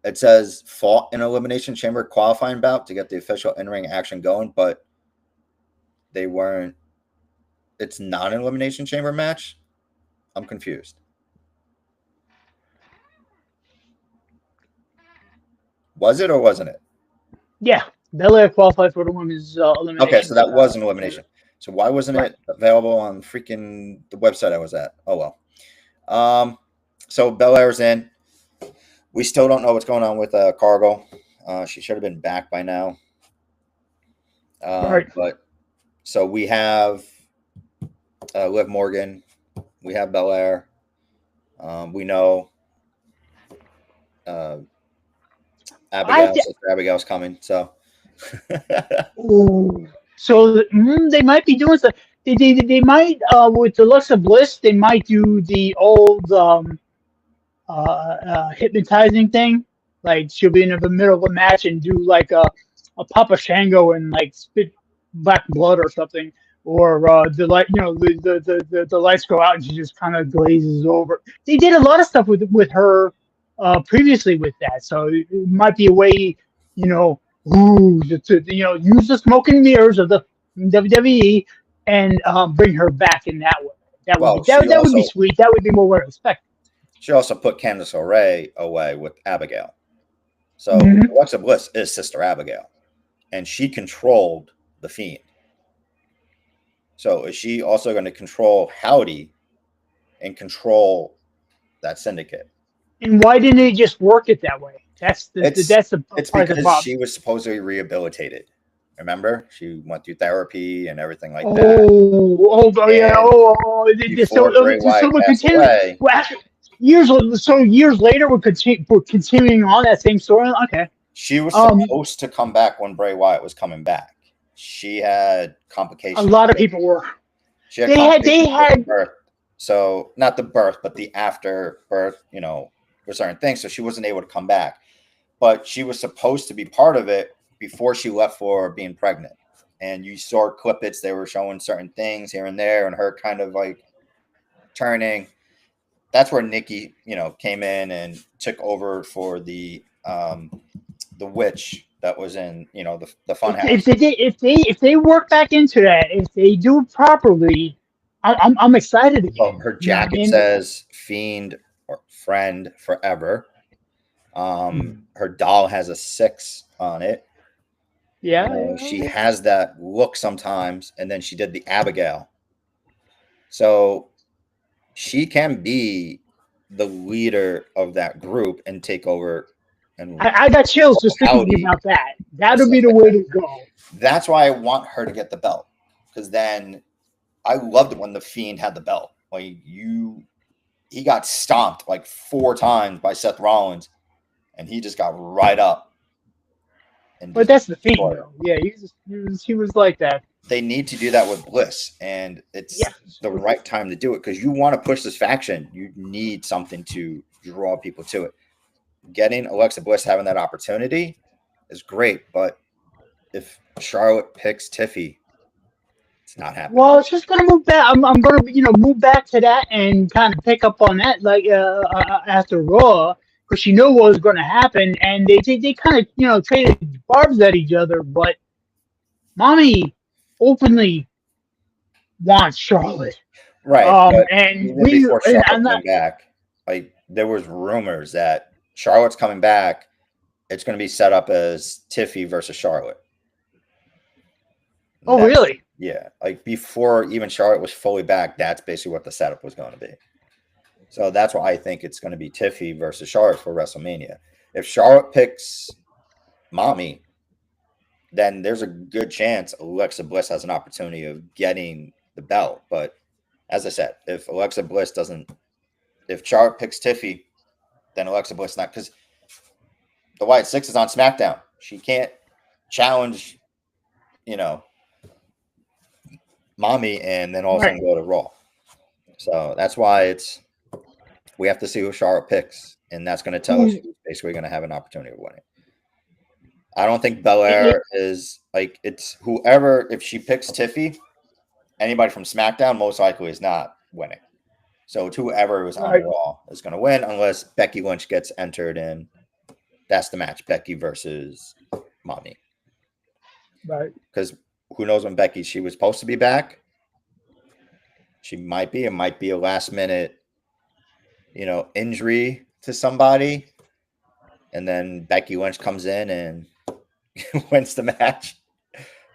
It says fought in Elimination Chamber qualifying bout to get the official in-ring action going, but they weren't. It's not an Elimination Chamber match. I'm confused. Was it or wasn't it?
yeah, Belair qualified for the women's elimination.
Okay, so that was an elimination. So why wasn't
Right.
it available on freaking the website I was at? Oh well. So Belair's in. We still don't know what's going on with Cargill. She should have been back by now.
Right.
But so we have Liv Morgan. We have Belair. We know Abigail. Sister Abigail's coming. So.
Ooh. So they might be doing stuff. They might with Alexa Bliss. They might do the old hypnotizing thing. Like she'll be in the middle of a match and do like a Papa Shango and like spit black blood or something. Or the light, the lights go out and she just kind of glazes over. They did a lot of stuff with her previously with that, so it might be a way, use the smoke and mirrors of the WWE and bring her back in that way. That would that would be sweet. That would be more what I expect.
She also put Candice LeRae away with Abigail. So Alexa Bliss is Sister Abigail, and she controlled the Fiend. So is she also going to control Howdy and control that syndicate?
And why didn't they just work it that way? It's
because she was supposedly rehabilitated. Remember, she went through therapy and everything like that.
Years later, we're continuing on that same story. Okay.
She was supposed to come back when Bray Wyatt was coming back. She had complications.
A lot of people were.
They had birth. So not the birth, but the after birth, for certain things. So she wasn't able to come back. But she was supposed to be part of it before she left for being pregnant. And you saw clippets, they were showing certain things here and there, and her kind of like turning. That's where Nikki, came in and took over for the witch that was in, the fun house.
If they work back into that, if they do it properly, I'm excited again.
Well, her jacket says "Fiend" or "Friend Forever." Her doll has a 6 on it.
Yeah.
She has that look sometimes, and then she did the Abigail. So she can be the leader of that group and take over. And
I got chills just thinking about that. That'll be the way to go.
That's why I want her to get the belt, because then I loved it when the Fiend had the belt. Like he got stomped like 4 times by Seth Rollins. And he just got right up.
But that's the Fiend, though. Yeah, he was like that.
They need to do that with Bliss, and it's the right time to do it because you want to push this faction. You need something to draw people to it. Getting Alexa Bliss having that opportunity is great, but if Charlotte picks Tiffy, it's not happening.
Well, it's just gonna move back. I'm gonna move back to that and kind of pick up on that like after Raw. Because she knew what was going to happen, and they kind of traded barbs at each other. But Mommy openly wants Charlotte,
right?
And
before Charlotte came back, like there was rumors that Charlotte's coming back. It's going to be set up as Tiffy versus Charlotte.
Oh, really?
Yeah, like before even Charlotte was fully back, that's basically what the setup was going to be. So that's why I think it's going to be Tiffy versus Charlotte for WrestleMania. If Charlotte picks Mommy, then there's a good chance Alexa Bliss has an opportunity of getting the belt. But as I said, if Charlotte picks Tiffy, then Alexa Bliss not, because the Wyatt Six is on SmackDown. She can't challenge, Mommy and then all of a sudden go to Raw. So that's why we have to see who Charlotte picks, and that's going to tell us who's basically going to have an opportunity of winning. I don't think Belair is like it's whoever. If she picks Tiffy, anybody from SmackDown most likely is not winning. So it's whoever was on Raw is going to win, unless Becky Lynch gets entered in. That's the match: Becky versus Mommy.
Right.
Because who knows when she was supposed to be back. She might be. It might be a last minute, injury to somebody, and then Becky Lynch comes in and wins the match.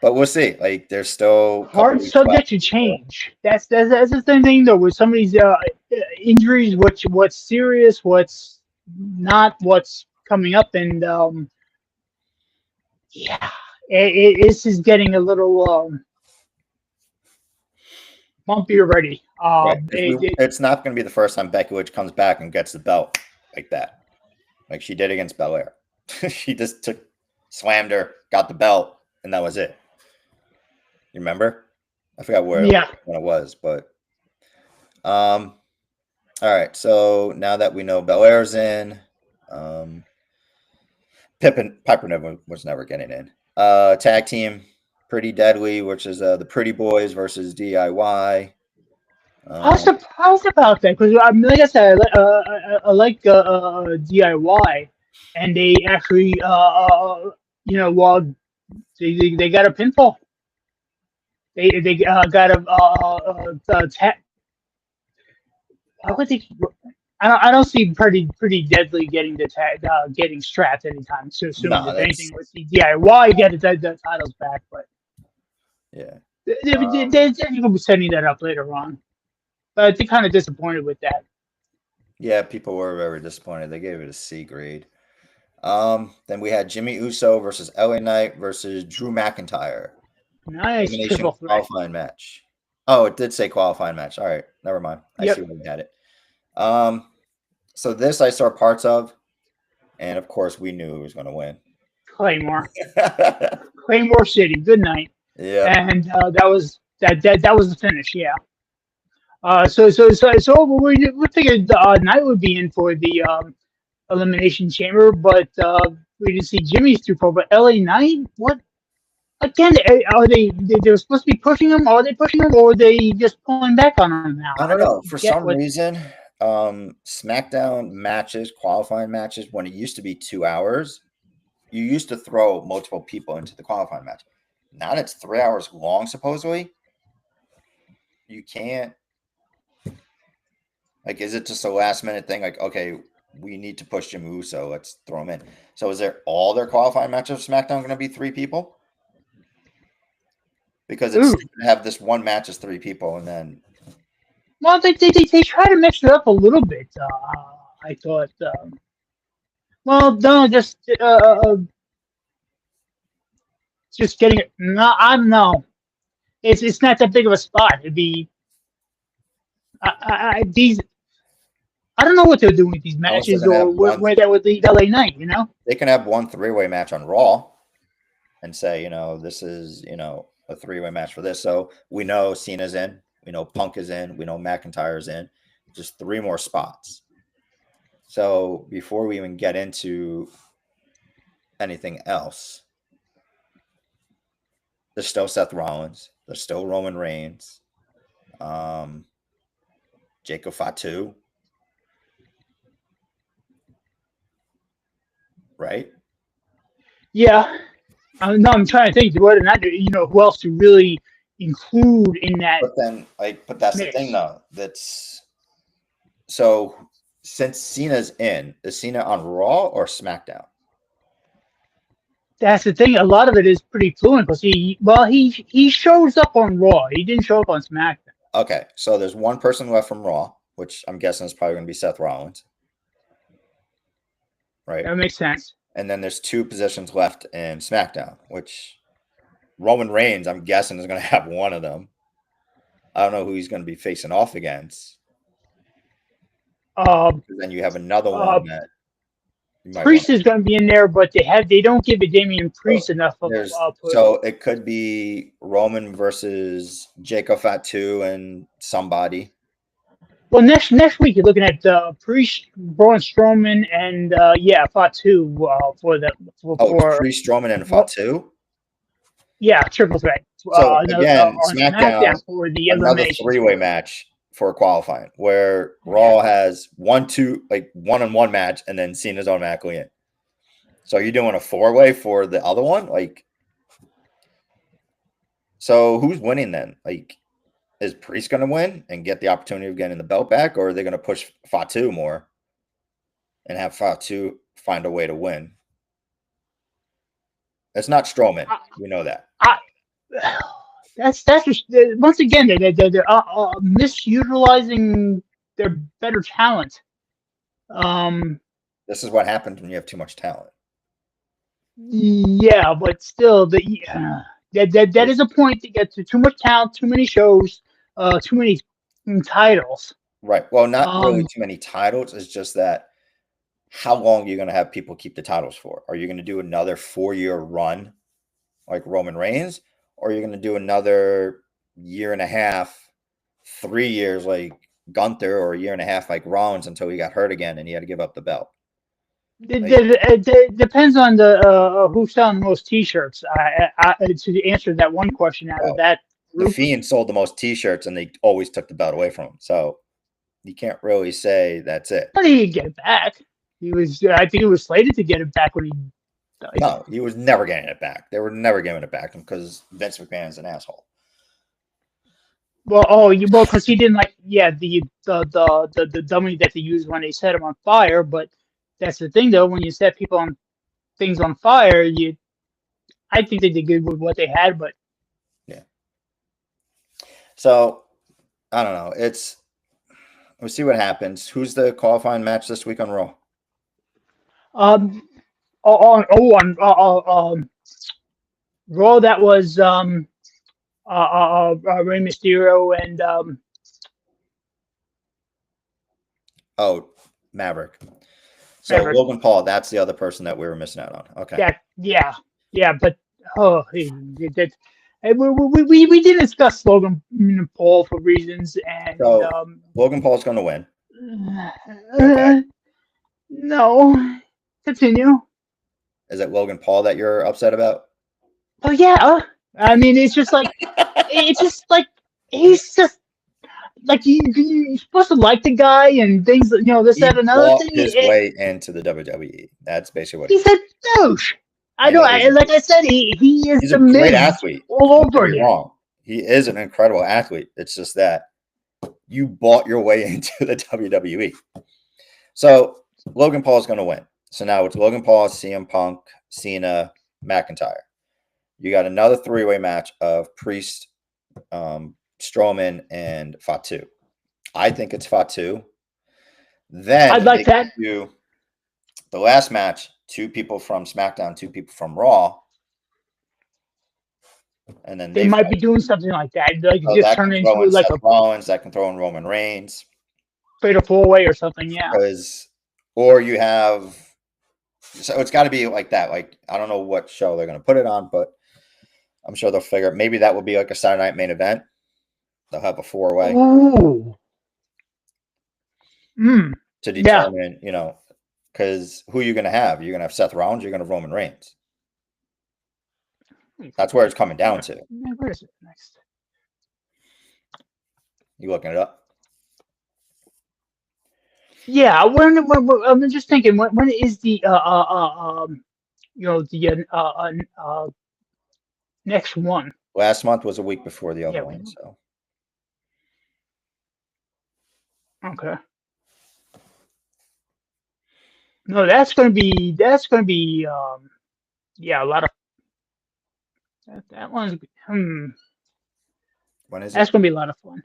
But we'll see. Like, there's still
hard subject to change. That's the thing though with some of these injuries. What's serious, what's not, what's coming up, and yeah, this is getting a little bumpy already.
Right. It's not going to be the first time Becky Lynch comes back and gets the belt like that, like she did against Belair. She just slammed her, got the belt, and that was it. You remember? I forgot when it was, but all right. So now that we know Belair's in, Piper was never getting in. Tag team, Pretty Deadly, which is the Pretty Boys versus DIY.
I was surprised about that because, like I said, I like DIY, and they actually, while they got a pinfall. They got a tag. Why would they? I don't see pretty deadly getting the tag, getting strapped anytime soon.
No,
if anything, with the DIY get the titles back, but
yeah,
they're going to be setting that up later on. But they're kind of disappointed with that.
Yeah, people were very disappointed. They gave it a C grade. Then we had Jimmy Uso versus LA Knight versus Drew McIntyre.
Nice
elimination qualifying match. Oh, it did say qualifying match. All right, never mind. I see where we had it. So this I saw parts of, and of course we knew who was going to win.
Claymore. Claymore City. Good night.
Yeah.
And that was the finish. Yeah. So we figured Knight would be in for the Elimination Chamber, but we didn't see Jimmy's through for. But LA Knight, what? Again, are they were supposed to be pushing him? Are they pushing him, or are they just pulling back on him now?
I don't know. For some reason, SmackDown matches, qualifying matches, when it used to be 2 hours, you used to throw multiple people into the qualifying match. Now it's 3 hours long, supposedly. You can't. Like, is it just a last minute thing? Like, okay, we need to push Jimmy Uso, let's throw him in. So is there all their qualifying matches of SmackDown going to be 3 people? Because it's going to have this one match as 3 people, and then.
Well, they try to mix it up a little bit. I thought. Well, no, just getting it. No, no. It's not that big of a spot. It'd be. These. I don't know what they're doing with these matches, or where that would lead LA Knight.
They can have one 3-way match on Raw, and say, this is a 3-way match for this. So we know Cena's in, we know Punk is in, we know McIntyre's in. Just 3 more spots. So before we even get into anything else, there's still Seth Rollins, there's still Roman Reigns, Jacob Fatu, right?
Yeah. No, I'm trying to think whether or not who else to really include in that.
But that's mix. The thing, though. That's so. Since Cena's in, is Cena on Raw or SmackDown?
That's the thing. A lot of it is pretty fluent because he shows up on Raw. He didn't show up on SmackDown.
Okay, so there's one person left from Raw, which I'm guessing is probably going to be Seth Rollins. Right.
That makes sense.
And then there's 2 positions left in SmackDown, which Roman Reigns, I'm guessing, is going to have one of them. I don't know who he's going to be facing off against. Then you have another one that
Priest is going to be in there, but they don't give Damian Priest enough of
so it could be Roman versus Jacob Fatu and somebody.
Well, next week you're looking at Priest, Braun Strowman, and Fatu for the
Oh, it's
for
Priest, Strowman, and
what?
Fatu.
Yeah, triple threat.
So again,
On SmackDown
SmackDown,
for the
another
elimination
three-way
chamber.
match for qualifying, where
Yeah.
Raw has 1-2, like one-on-one match, and then Cena's automatically in. So you're doing a four-way for the other one, like. So who's winning then? Like, is Priest going to win and get the opportunity of getting the belt back, or are they going to push Fatu more and have Fatu find a way to win? It's not Strowman. We know that.
That's just once again they're misutilizing their better talent.
This is what happens when you have too much talent.
Yeah, but still, that is a point to get to. Too much talent, too many shows, too many titles.
Right. Well, not really too many titles. It's just that how long are you going to have people keep the titles for? Are you going to do another 4-year run like Roman Reigns? Or are you going to do another year and a half, 3 years like Gunther, or a year and a half like Rollins until he got hurt again and he had to give up the belt?
It depends on the who's selling the most T-shirts. To answer that one question out of that group,
the Fiend sold the most T-shirts, and they always took the belt away from him. So you can't really say that's it.
But he didn't get it back. He was, I think, he was slated to get it back when he died.
No, he was never getting it back. They were never giving it back to him because Vince McMahon's an asshole.
Well, because he didn't like, the dummy that they used when they set him on fire. But that's the thing, though, when you set people on things on fire, I think they did good with what they had, but
yeah. So I don't know. We'll see what happens. Who's the qualifying match this week on Raw?
On Raw, that was Rey Mysterio and
Maverick. So
Maverick.
Logan Paul, that's the other person that we were missing out on. Okay.
But we did discuss Logan Paul for reasons, and
so Logan Paul's going to win.
Okay. No, continue.
Is it Logan Paul that you're upset about?
Oh yeah, I mean it's just like he's just like you're supposed to like the guy and things, this, that, another thing.
His way into the WWE. That's basically what
he's a douche. I know. Like I said, he is
he's a great athlete.
All over again.
Wrong. He is an incredible athlete. It's just that you bought your way into the WWE. So Logan Paul is going to win. So now it's Logan Paul, CM Punk, Cena, McIntyre. You got another three-way match of Priest, Strowman, and Fatu. I think it's Fatu. Then
I'd like that.
The last match, 2 people from SmackDown, 2 people from Raw. And then
they might be doing something like that. Like just turn into like
Seth Rollins, that can throw in Roman Reigns.
Fatal 4-way or something, yeah.
Or you have, so it's got to be like that. Like, I don't know what show they're going to put it on, but I'm sure they'll figure it. Maybe that will be like a Saturday Night Main Event. They'll have a 4-way.
Ooh.
To determine, because who you're going to have. You're going to have Seth Rollins, you're going to have Roman Reigns. That's where it's coming down to.
Where is it next?
You looking it up?
Yeah, I'm just thinking. When is the next one?
Last month was a week before the other one. So
okay. No, that's gonna be a lot of that one's
when is
that's gonna be a lot of fun.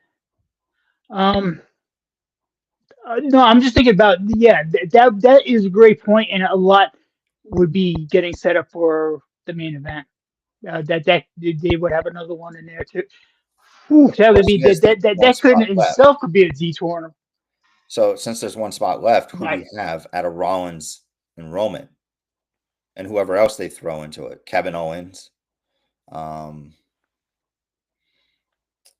No, I'm just thinking about that is a great point, and a lot would be getting set up for the main event. That they would have another one in there too. Whew, that would be that could in itself could be a detour.
So since there's one spot left, who do we have out of Rollins and Roman, and whoever else they throw into it? Kevin Owens.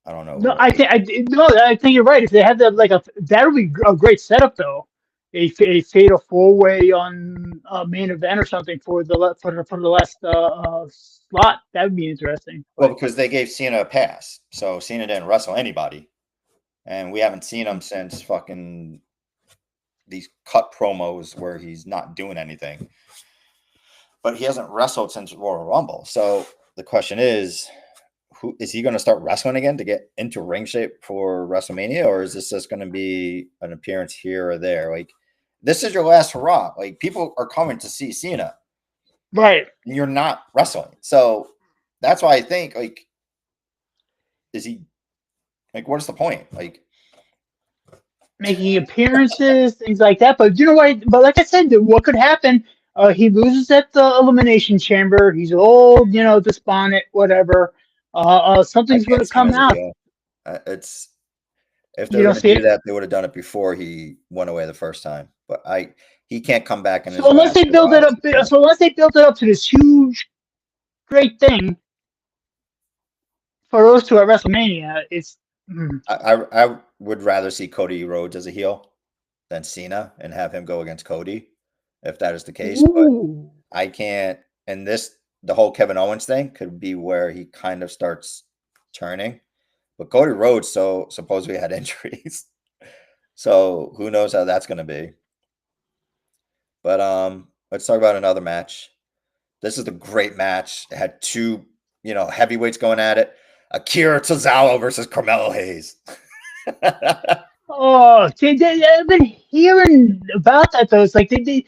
I don't know
No,
who.
I think you're right. If they had that would be a great setup though. A fatal four way on a main event or something for for the last slot. That would be interesting.
Well,
But
because they gave Cena a pass, so Cena didn't wrestle anybody, and we haven't seen him since fucking these cut promos where he's not doing anything. But he hasn't wrestled since Royal Rumble. So the question is, who is he going to start wrestling again to get into ring shape for WrestleMania, or is this just going to be an appearance here or there? Like, this is your last hurrah. Like, people are coming to see Cena,
right,
and you're not wrestling. So that's why I think, like, is he like, what is the point? Like,
making appearances, things like that. But you know what? But like I said, what could happen? He loses at the Elimination Chamber. He's old, despondent, whatever.
I
Something's going
can't
to
see him
come
as a
out.
heel. It's if they
You
were
don't
going to
see
do
it.
that, they would have done it before he went away the first time. But he can't come back in
So
his
unless
last
they build
hurrah.
it up, to this huge, great thing for those two at WrestleMania, it's
I would rather see Cody Rhodes as a heel than Cena and have him go against Cody, if that is the case. But
ooh,
I can't. And the whole Kevin Owens thing could be where he kind of starts turning. But Cody Rhodes supposedly had injuries, so who knows how that's going to be. But let's talk about another match. This is a great match. It had two, heavyweights going at it. Akira Tozawa versus Carmelo Hayes.
oh, I've been hearing about that though. It's like a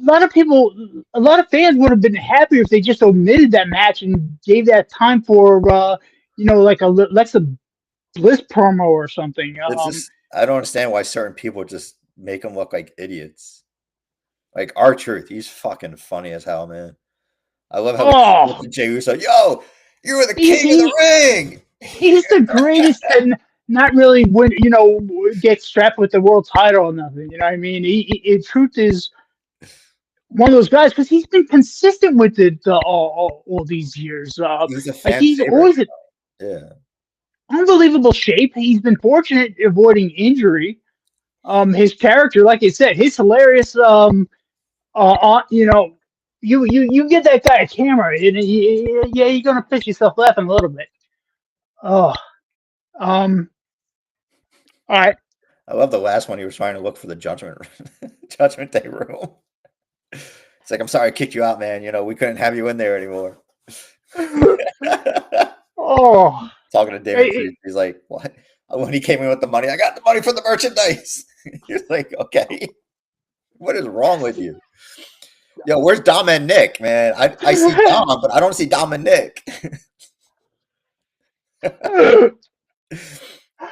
lot of people, a lot of fans would have been happier if they just omitted that match and gave that time for, like a Alexa Bliss promo or something.
It's just I don't understand why certain people just make him look like idiots. Like R-Truth, he's fucking funny as hell, man. I love how he
Oh,
looked at Jey Uso. Yo, you were the
he,
king of the
he
ring.
he's the greatest, and not really when get strapped with the world title or nothing. You know what I mean? Truth is one of those guys because he's been consistent with it all these years.
He's a
Like
fan
he's
favorite.
always in
Yeah.
unbelievable shape. He's been fortunate avoiding injury. His character, like I said, he's hilarious. You get that guy a camera, and yeah, you're gonna piss yourself laughing a little bit. Oh, all right.
I love the last one. He was trying to look for the Judgment Day room. It's like, I'm sorry I kicked you out, man. We couldn't have you in there anymore.
Oh,
Talking to Damon Priest, he's like, what? When he came in with the money, I got the money for the merchandise. You're like, okay, what is wrong with you? Yo, where's Dom and Nick, man? I see Dom, but I don't see Dom and Nick.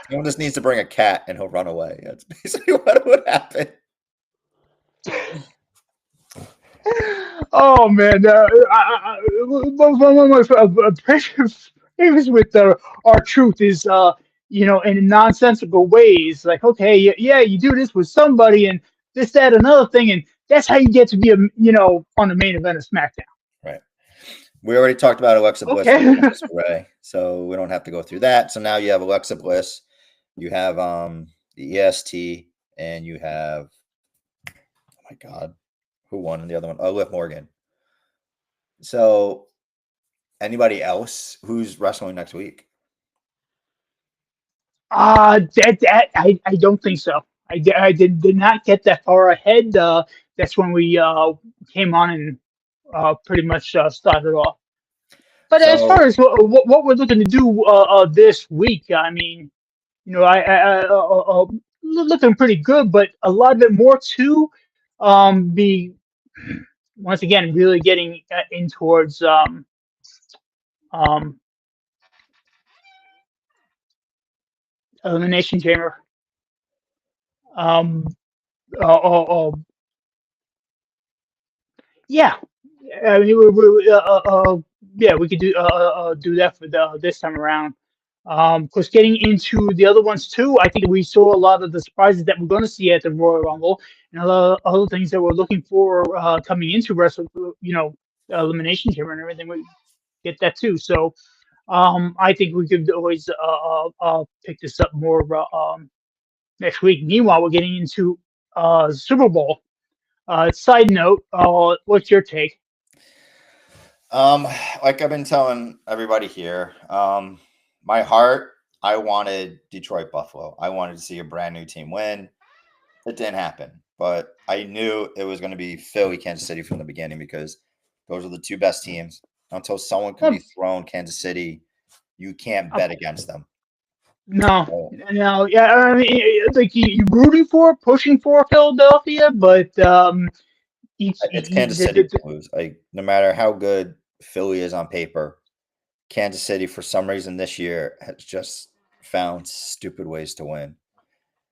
Someone just needs to bring a cat and he'll run away. That's basically what would happen.
oh man, one of my favorites with our truth is in nonsensical ways. Like, okay, yeah, you do this with somebody and this, that, another thing, and that's how you get to be on the main event of SmackDown.
Right. We already talked about Alexa Bliss
Okay.
and Candice LeRae, so we don't have to go through that. So now you have Alexa Bliss, you have the EST, and you have, oh my God, who won in the other one? Oh, Liv Morgan. So anybody else who's wrestling next week?
I don't think so. I did not get that far ahead. That's when we came on and pretty much started off. But as
So
far as what we're looking to do this week, I mean, looking pretty good, but a lot of it more to be once again really getting in towards um, Elimination Chamber. Um, yeah, I mean, yeah, we could do that for this time around. Because getting into the other ones too, I think we saw a lot of the surprises that we're going to see at the Royal Rumble, and a lot of other things that we're looking for coming into Elimination Chamber and everything. We get that too. So, I think we could always pick this up more next week. Meanwhile, we're getting into Super Bowl. Side note, what's your take?
Like I've been telling everybody here, my heart, I wanted Detroit Buffalo. I wanted to see a brand new team win. It didn't happen, but I knew it was going to be Philly, Kansas City from the beginning because those are the two best teams. Until someone can be
Um,
thrown Kansas City, you can't bet against them.
no,
So,
no, yeah, I mean, like you rooting for, pushing for Philadelphia, but
it's Kansas City to lose. Like no matter how good Philly is on paper, Kansas City for some reason this year has just found stupid ways to win.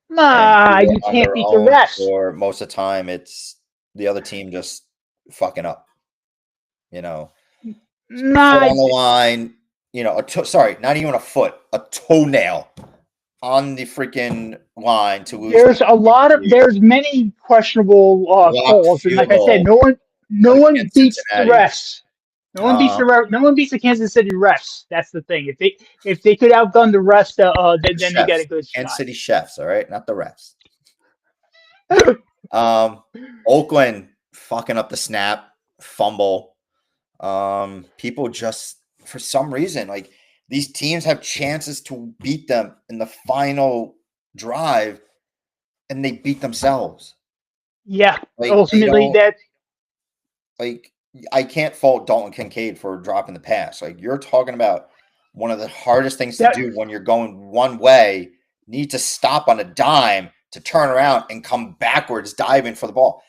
And either
you
on
can't
their
beat the
own
refs.
or most of the time it's the other team just fucking up. You know, foot
Nah,
on the line, sorry, not even a foot, a toenail on the freaking line to lose
there's many questionable
blocked
calls, and
field
like I said,
goal
no one
against
beats the
Cincinnati.
refs. No one beats the Kansas City refs. That's the thing. If they could outgun the refs, then they got a
Chefs,
good
Kansas
shot.
City chefs, all right, not the refs. Oakland fucking up the snap, fumble. People just for some reason like these teams have chances to beat them in the final drive, and they beat themselves.
Yeah,
Like they
ultimately
don't
that.
like. I can't fault Dalton Kincaid for dropping the pass. Like you're talking about one of the hardest things to
That
do when you're going one way. Need to stop on a dime to turn around and come backwards, diving for the ball.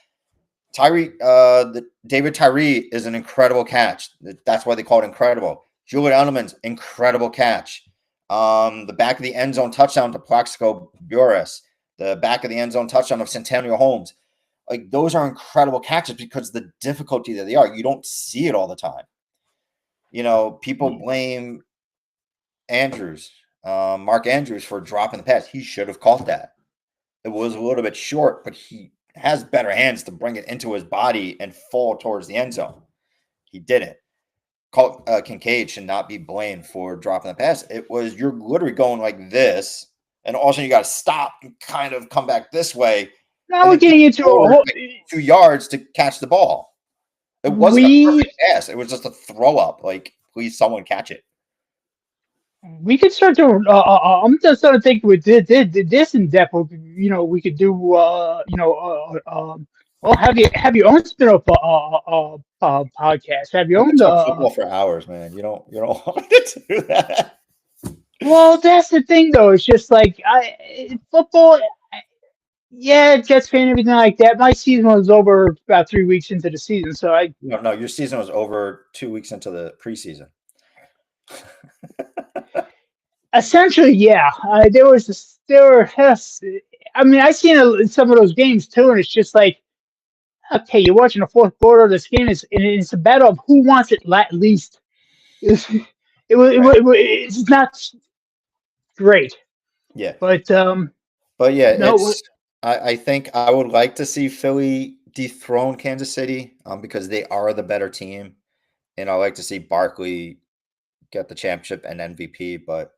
David Tyree is an incredible catch. That's why they call it incredible. Julian Edelman's incredible catch. The back of the end zone touchdown to Plaxico Burress. The back of the end zone touchdown of Santonio Holmes. Like those are incredible catches because the difficulty that they are. You don't see it all the time. People blame Andrews, Mark Andrews, for dropping the pass. He should have caught that. It was a little bit short, but he has better hands to bring it into his body and fall towards the end zone. He didn't. Kincaid should not be blamed for dropping the pass. It was you're literally going like this, and all of a sudden you got to stop and kind of come back this way,
now
and
we're
then
getting into a whole.
like 2 yards to catch the ball. It wasn't a
We
perfect pass. It was just a throw up. Like, please, someone catch it.
we could start to. I'm just starting to think with this in depth. We could do. Well, have your own spin-off podcast. Have your
I could
own.
talk football for hours, man. You don't want to do that.
Well, that's the thing, though. It's just like football. Yeah, Jets fan, everything like that. My season was over about 3 weeks into the season, so I
No, your season was over 2 weeks into the preseason.
essentially, yeah. There were. I mean, I seen some of those games too, and it's just like, okay, you're watching the fourth quarter of this game, and it's a battle of who wants it least. It's, it's not great,
Yeah.
but
But yeah,
no,
I think I would like to see Philly dethrone Kansas City because they are the better team. And I like to see Barkley get the championship and MVP, but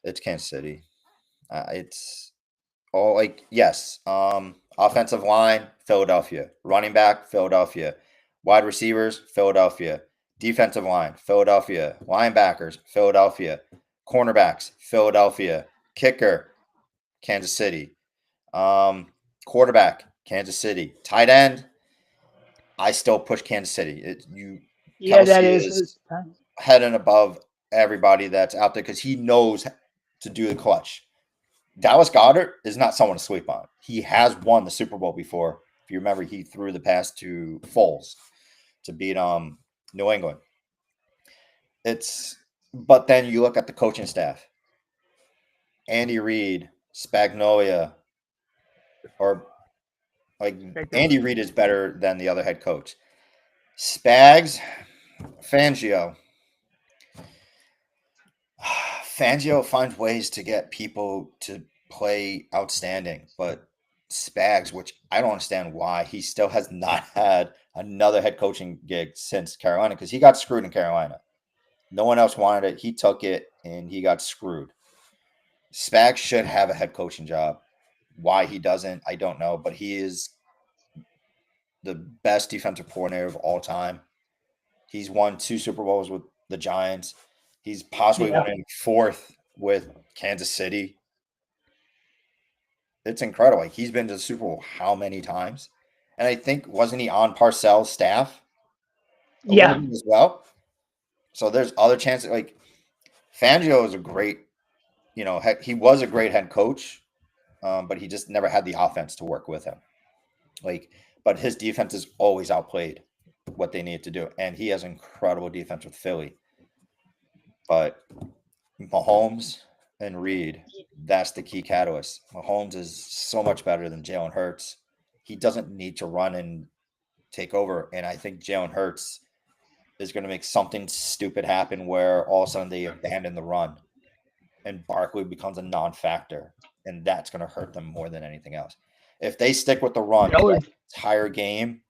it's Kansas City. It's all like, yes, offensive line, Philadelphia. Running back, Philadelphia. Wide receivers, Philadelphia. Defensive line, Philadelphia. Linebackers, Philadelphia. Cornerbacks, Philadelphia. Kicker, Kansas City. Quarterback, Kansas City. Tight end, I still push Kansas City.
yeah, that
Kelsey
is.
is head and above everybody that's out there because he knows to do the clutch. Dallas Goedert is not someone to sleep on. He has won the Super Bowl before. If you remember, he threw the pass to Foles to beat New England. But then you look at the coaching staff. Andy Reid, Spagnolia, or like Andy Reid is better than the other head coach. Spags, Fangio. Fangio finds ways to get people to play outstanding, but Spags, which I don't understand why he still has not had another head coaching gig since Carolina, because he got screwed in Carolina. No one else wanted it. He took it, and he got screwed. Spags should have a head coaching job. Why he doesn't, I don't know. But he is the best defensive coordinator of all time. He's won 2 Super Bowls with the Giants. He's possibly
Yeah.
winning 4th with Kansas City. It's incredible. Like, he's been to the Super Bowl how many times? And I think, wasn't he on Parcells' staff?
Yeah.
As well. So there's other chances. Like, Fangio is a great, he was a great head coach, but he just never had the offense to work with him. But his defense is always outplayed what they need to do. And he has incredible defense with Philly. But Mahomes and Reed, that's the key catalyst. Mahomes is so much better than Jalen Hurts. He doesn't need to run and take over. And I think Jalen Hurts is going to make something stupid happen where all of a sudden they abandon the run and Barkley becomes a non-factor. And that's going to hurt them more than anything else. If they stick with the run the entire game,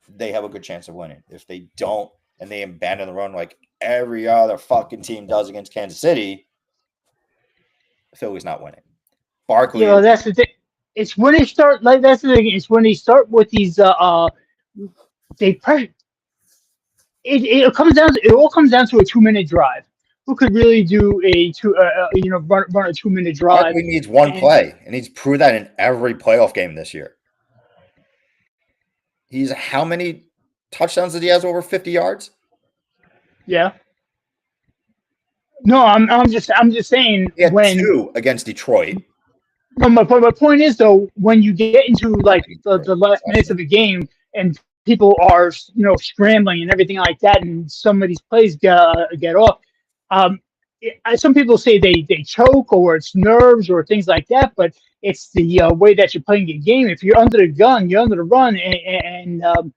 they have a good chance of winning. If they don't and they abandon the run like every other fucking team does against Kansas City, Philly's not winning. Barkley.
That's the thing. It's when they start that's the thing. It's when they start with these they pressure. It all comes down to a 2-minute drive. Who could really do run a 2-minute drive?
Barkley needs one play, and he's proved that in every playoff game this year. He's how many touchdowns did he has over 50 yards?
Yeah. No, I'm just saying
he had
when
2 against Detroit.
My point is though, when you get into like the last minutes of the game and people are scrambling and everything like that, and some of these plays get off. Some people say they choke or it's nerves or things like that, but it's the way that you're playing your game. If you're under the gun, you're under the run, and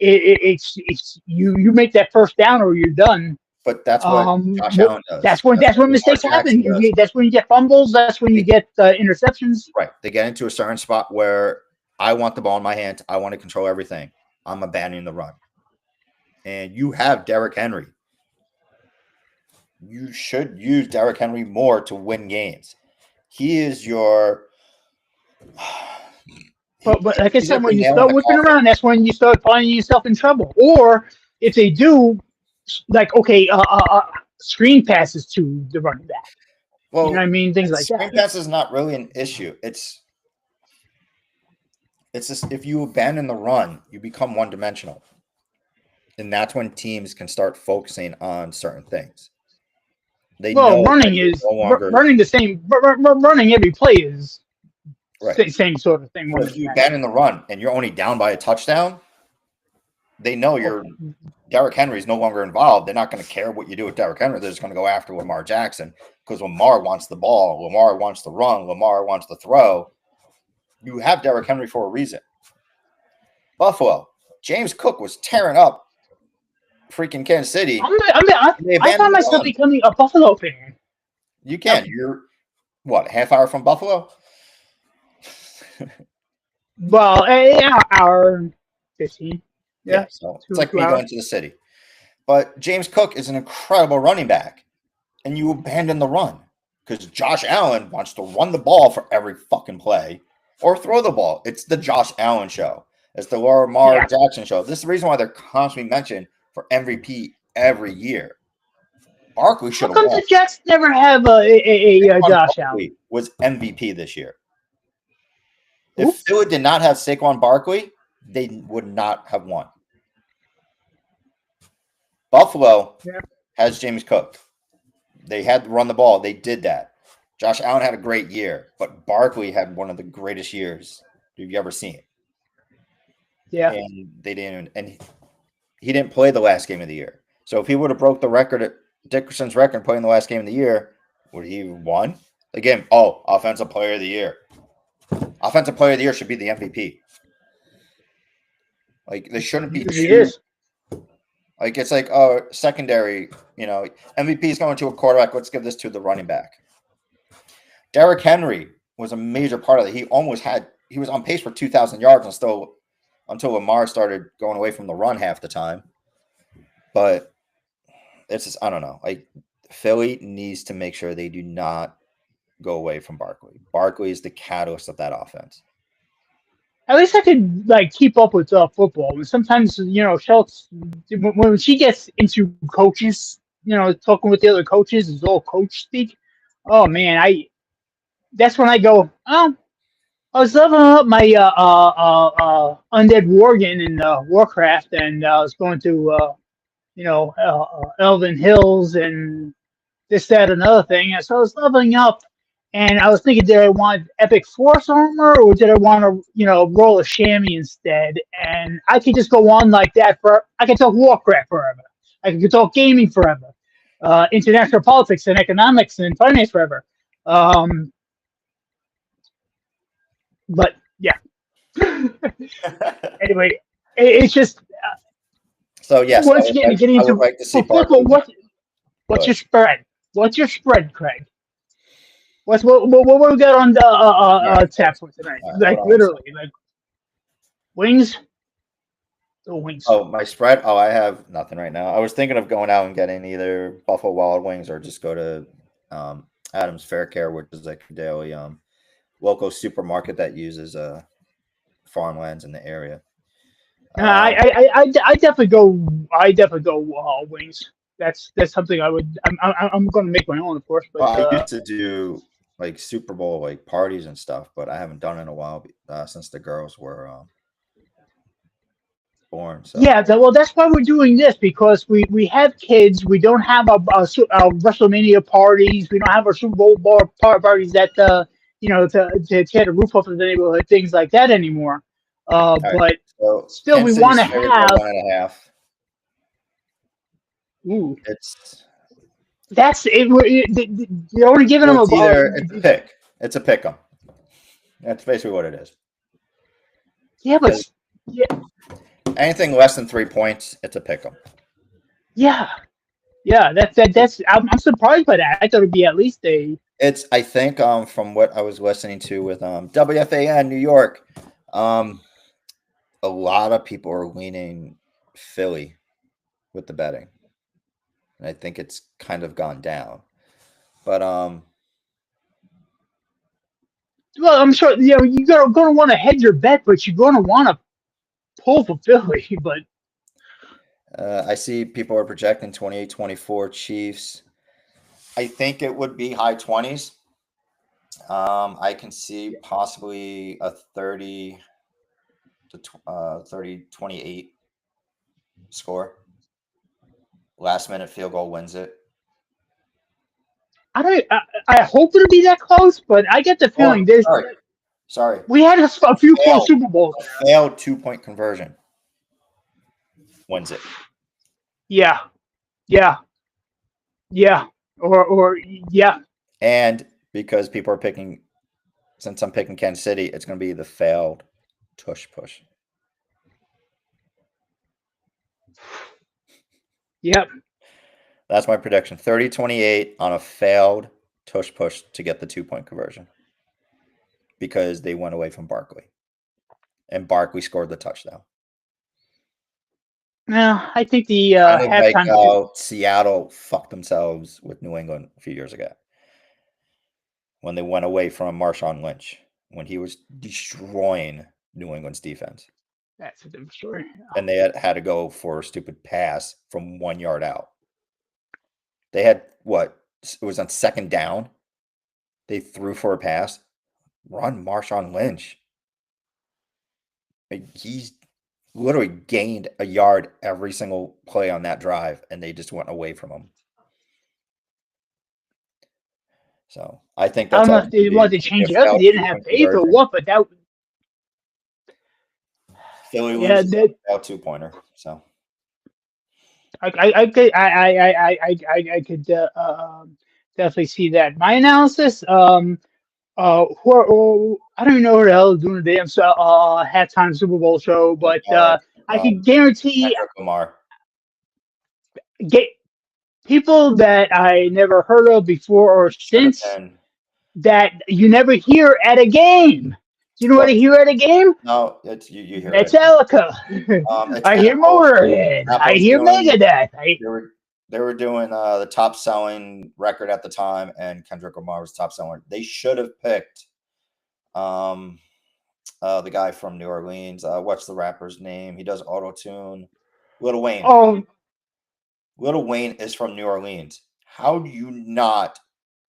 it's you make that first down or you're done.
But that's what Josh Allen does.
That's when mistakes happen. That's when you get fumbles. That's when you get interceptions.
Right. They get into a certain spot where I want the ball in my hands. I want to control everything. I'm abandoning the run. And you have Derrick Henry. You should use Derrick Henry more to win games. He is your...
But like I said, when you start whipping around, that's when you start finding yourself in trouble. Or if they do, screen passes to the running back. Well, you know what I mean? Things like that.
Screen pass is not really an issue. It's just if you abandon the run, you become one-dimensional. And that's when teams can start focusing on certain things.
Running is running the same. Running every play is same sort of thing.
If you abandon the run and you're only down by a touchdown, they know Derrick Henry is no longer involved. They're not going to care what you do with Derrick Henry. They're just going to go after Lamar Jackson because Lamar wants the ball. Lamar wants to run. Lamar wants to throw. You have Derrick Henry for a reason. Buffalo. James Cook was tearing up freaking Kansas City.
I find myself becoming a Buffalo fan.
You can. You're, what, half hour from Buffalo?
Well, hour 15. Yeah.
So it's like me going to the city. But James Cook is an incredible running back. And you abandon the run. Because Josh Allen wants to run the ball for every fucking play. Or throw the ball. It's the Josh Allen show. It's the Lamar Jackson show. This is the reason why they're constantly mentioned for MVP every year. Barkley should have won.
How come the Jets never have a Josh Allen?
Was MVP this year. If Philly did not have Saquon Barkley, they would not have won. Buffalo has James Cook. They had to run the ball. They did that. Josh Allen had a great year, but Barkley had one of the greatest years you've ever seen.
Yeah.
And they didn't, and he didn't play the last game of the year. So if he would have broke the record, Dickerson's record playing the last game of the year, would he have won? Again, Offensive Player of the Year. Offensive Player of the Year should be the MVP. Like, there shouldn't be two. Like, it's like, secondary, MVP is going to a quarterback. Let's give this to the running back. Derrick Henry was a major part of it. He was on pace for 2,000 yards until Lamar started going away from the run half the time. But it's just, I don't know. Like Philly needs to make sure they do not go away from Barkley. Barkley is the catalyst of that offense.
At least I could like keep up with football. And sometimes Schultz, when she gets into coaches, talking with the other coaches, is all coach speak. Oh man, that's when I go. Oh, I was leveling up my undead Worgen in Warcraft, and I was going to Elven Hills and this, that, another thing. And so I was leveling up, and I was thinking, did I want Epic Force Armor, or did I want to, roll a chamois instead? And I could just go on like that I could talk Warcraft forever. I could talk gaming forever, international politics and economics and finance forever. But yeah. Anyway, it's just.
So yes,
once again, getting into
like to see
football. What's your spread? What's your spread, Craig? What we got on the tap for tonight? Like literally, like wings. The wings.
Oh, my spread. Oh, I have nothing right now. I was thinking of going out and getting either Buffalo Wild Wings or just go to Adams Fair Care, which is like a daily local supermarket that uses farmlands in the area.
I definitely go. I definitely go wings. That's something I would. I'm going to make my own, of course. But
I used to do like Super Bowl like parties and stuff, but I haven't done it in a while since the girls were born. So.
Yeah, well, that's why we're doing this, because we have kids. We don't have our WrestleMania parties. We don't have our Super Bowl parties that to tear the roof off of the neighborhood, things like that anymore. But
so
still, we want to have
1.5.
Ooh,
that's
it. You're only giving them
it's a pick. It's a pick 'em. That's basically what it is.
Yeah, but yeah.
Anything less than 3 points, it's a pick 'em.
Yeah. That's. I'm surprised by that. I thought it'd be at least a.
It's. I think from what I was listening to with WFAN New York, a lot of people are leaning Philly with the betting. And I think it's kind of gone down. But
well, I'm sure you're going to want to hedge your bet, but you're going to want to pull for Philly. But
I see people are projecting 28-24 Chiefs. I think it would be high 20s. I can see possibly a 30-28 score. Last minute field goal wins it.
I hope it'll be that close, but I get the feeling there's.
Sorry.
We had a few close Super Bowls.
A failed 2-point conversion wins it.
Yeah. Or yeah.
And because people are picking, since I'm picking Kansas City, it's going to be the failed tush push.
Yep.
That's my prediction. 30-28 on a failed tush push to get the 2-point conversion. Because they went away from Barkley. And Barkley scored the touchdown.
No, I think the halftime.
Seattle fucked themselves with New England a few years ago. When they went away from Marshawn Lynch. When he was destroying New England's defense.
That's a different story.
And they had to go for a stupid pass from 1 yard out. They had what? It was on second down. They threw for a pass. Run Marshawn Lynch. He's literally gained a yard every single play on that drive, and they just went away from him. So I think that's.
I don't know if they wanted to change it up. They didn't have faith or what, but that.
Philly loses a 2-pointer. So
I could definitely see that. My analysis, I don't even know who the hell is doing the damn halftime Super Bowl show, but I can guarantee people that I never heard of before or since that you never hear at a game. Do you know what I hear at a game?
No, it's you hear
Metallica. I hear Motorhead. I hear Megadeth.
they were doing the top selling record at the time, and Kendrick Lamar was top selling. They should have picked the guy from New Orleans. What's the rapper's name? He does auto tune. Lil Wayne.
Oh,
Lil Wayne is from New Orleans. How do you not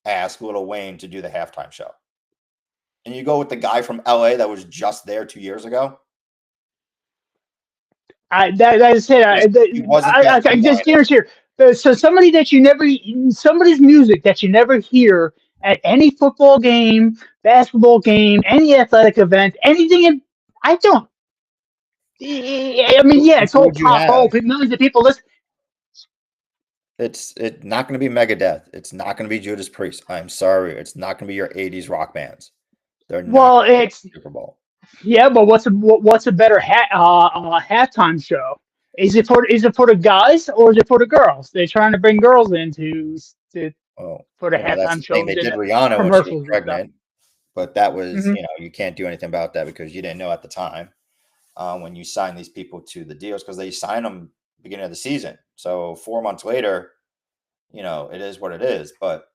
ask Lil Wayne to do the halftime show? And you go with the guy from LA that was just there 2 years ago.
that's it.
He wasn't
I just guarantee you. So somebody's music that you never hear at any football game, basketball game, any athletic event, anything. I don't. I mean, yeah, it's all pop. Oh, millions of people listen.
It's not going to be Megadeth. It's not going to be Judas Priest. I'm sorry. It's not going to be your 80s rock bands. They're not
it's
Super Bowl.
Yeah, but what's a better halftime show? Is it for the guys or is it for the girls? They're trying to bring girls in to for the halftime show.
They did Rihanna when she was pregnant, but that was you can't do anything about that because you didn't know at the time when you sign these people to the deals because they sign them beginning of the season. So 4 months later, it is what it is. But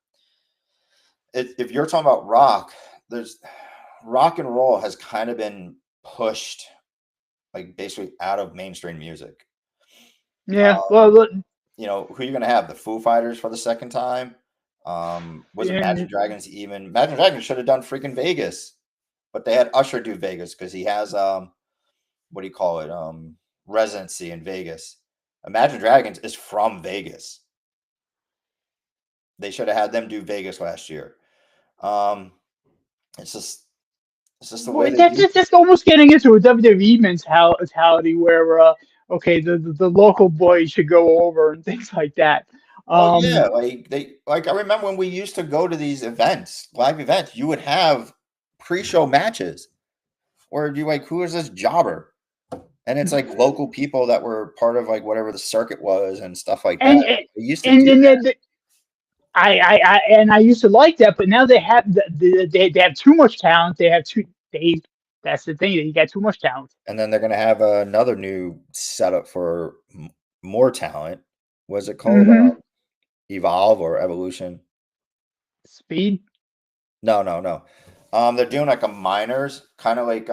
if you're talking about rock, there's rock and roll has kind of been pushed like basically out of mainstream music.
Yeah.
who are you going to have? The Foo Fighters for the second time? Was it Imagine Dragons even? Imagine Dragons should have done freaking Vegas, but they had Usher do Vegas because he has what do you call it? Residency in Vegas. Imagine Dragons is from Vegas. They should have had them do Vegas last year. It's just the way
that's almost getting into a WWE mentality where okay, the local boys should go over and things like that.
Yeah, I remember when we used to go to these events, live events, you would have pre-show matches where you who is this jobber? And it's like local people that were part of like whatever the circuit was and stuff like that. They used to do that.
I used to like that, but now they have they have too much talent. That's the thing. You got too much talent.
And then they're going to have another new setup for more talent. Was it called Evolve or Evolution?
Speed?
No. They're doing like a minors, kind of like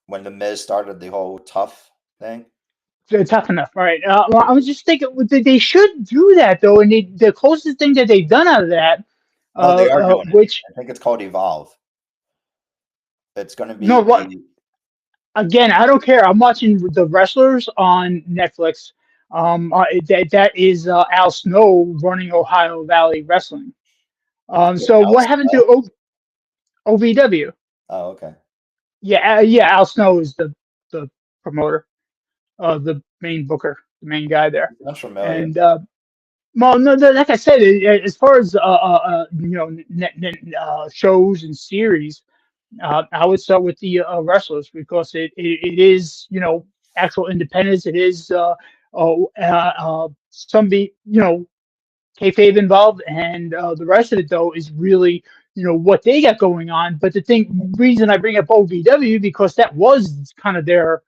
when the Miz started the whole tough thing.
Tough enough, all right. Well, I was just thinking they should do that though, and the closest thing that they've done out of that,
they are doing which I think it's called Evolve. It's going to be
again. I don't care. I'm watching the wrestlers on Netflix. That is Al Snow running Ohio Valley Wrestling. So
Al
what happened to OVW?
Oh, okay.
Yeah. Al Snow is the promoter, the main booker, the main guy there.
That's familiar.
And well, no, like I said, as far as shows and series, I would start with the wrestlers because it is actual independence. It is some kayfabe involved, and the rest of it though is really what they got going on. But the reason I bring up OVW because that was kind of their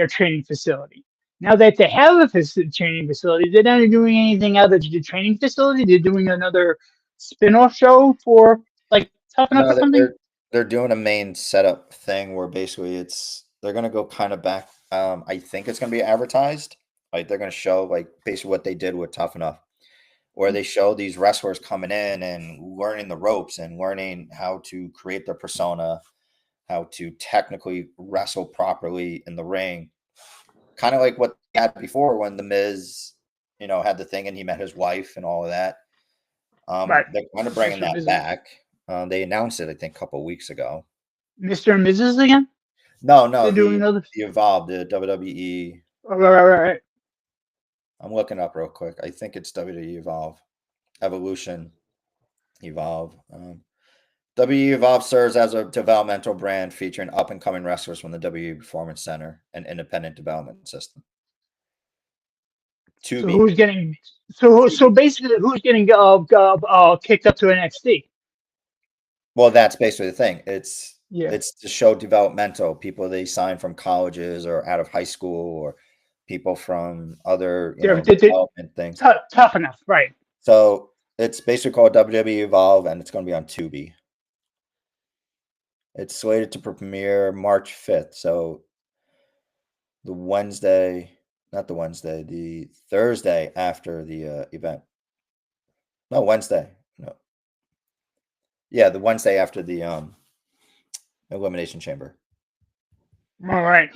training facility. Now that they have a training facility, they're not doing anything out of the training facility. They're doing another spin-off show for like Tough Enough or something.
They're doing a main setup thing where basically they're gonna go kind of back. I think it's gonna be advertised. Like they're gonna show like basically what they did with Tough Enough, where they show these wrestlers coming in and learning the ropes and learning how to create their persona, how to technically wrestle properly in the ring. Kind of like what they had before when the Miz, had the thing and he met his wife and all of that.
Right.
They're kind of bringing that back. They announced it, I think, a couple of weeks ago.
Mr. and Mrs. again?
No, they're doing the Evolve, the WWE.
Right.
I'm looking up real quick. I think it's WWE Evolve, Evolution, Evolve. WWE Evolve serves as a developmental brand featuring up-and-coming wrestlers from the WWE Performance Center and independent development system.
So basically who's getting kicked up to NXT?
Well, that's basically the thing. It's to show developmental people they sign from colleges or out of high school or people from other,
They're
development things.
tough enough, right?
So it's basically called WWE Evolve, and it's going to be on Tubi. It's slated to premiere March 5th. So the Thursday after the event. No, Wednesday. No. Yeah, the Wednesday after the Elimination Chamber.
All right.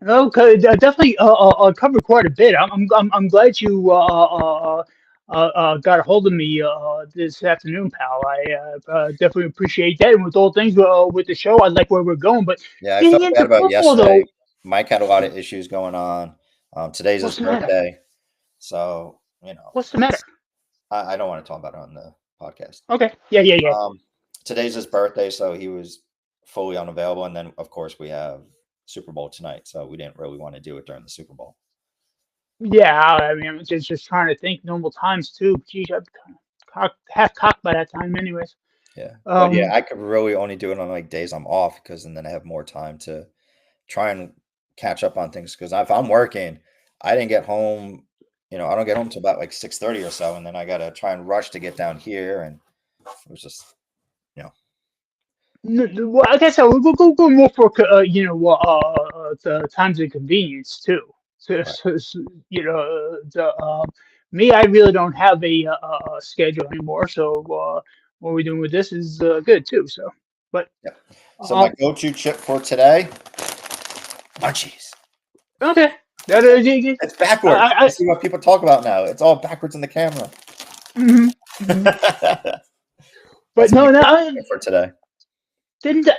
Okay, definitely covered quite a bit. I'm glad you got a hold of me this afternoon, pal. I definitely appreciate that. And with all things with the show, I like where we're going. But
Yeah, I
getting
felt
into
bad about
football,
yesterday.
though,
Mike had a lot of issues going on. Today's his
what's the matter?
birthday. So,
What's the matter?
I don't want to talk about it on the podcast.
Okay. Yeah.
Today's his birthday, so he was fully unavailable. And then, of course, we have Super Bowl tonight, so we didn't really want to do it during the Super Bowl.
Yeah, I mean, I'm just trying to think normal times too. Geez, I'm half cocked by that time, anyways.
Yeah, but yeah, I could really only do it on like days I'm off because then I have more time to try and catch up on things. Because if I'm working, I didn't get home. I don't get home till about like 6:30 or so, and then I gotta try and rush to get down here, and it was just,
Well, I guess we'll go more for the times of convenience too. So,
Right.
Me, I really don't have a schedule anymore. So what we're doing with this is good too. So, but
Yeah. So my go-to chip for today, Munchies.
okay,
It's backwards. I see what people talk about now. It's all backwards in the camera.
But no,
for today.
Didn't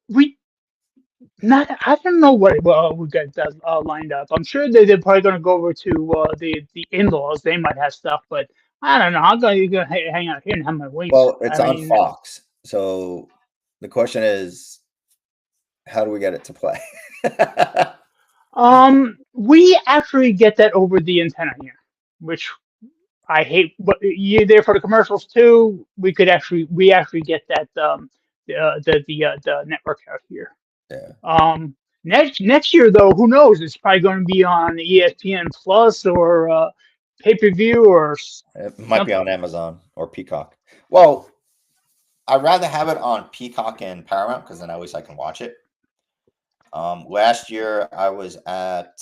we not? I don't know what we got lined up. I'm sure they're probably going to go over to the in-laws. They might have stuff, but I don't know. I'm going to hang out here and have my wings.
Well, it's on Fox, so the question is, how do we get it to play?
We actually get that over the antenna here, which I hate. But you're there for the commercials too. We actually get that the network out here.
Yeah.
Next year though, who knows? It's probably going to be on ESPN Plus or pay-per-view, or
it might be on Amazon or Peacock. Well, I'd rather have it on Peacock and Paramount because then at least I can watch it. Last year I was at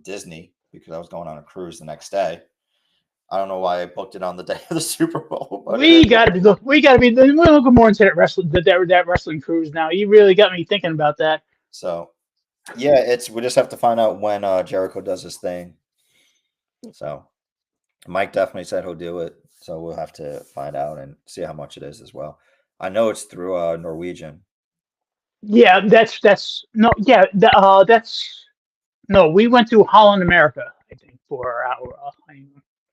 Disney because I was going on a cruise the next day. I don't know why I booked it on the day of the Super Bowl. But
we got to be we're looking more into that wrestling cruise now. You really got me thinking about that.
So yeah, we just have to find out when Jericho does his thing. So Mike definitely said he'll do it. So we'll have to find out and see how much it is as well. I know it's through Norwegian.
Yeah, that's we went to Holland America, I think, for our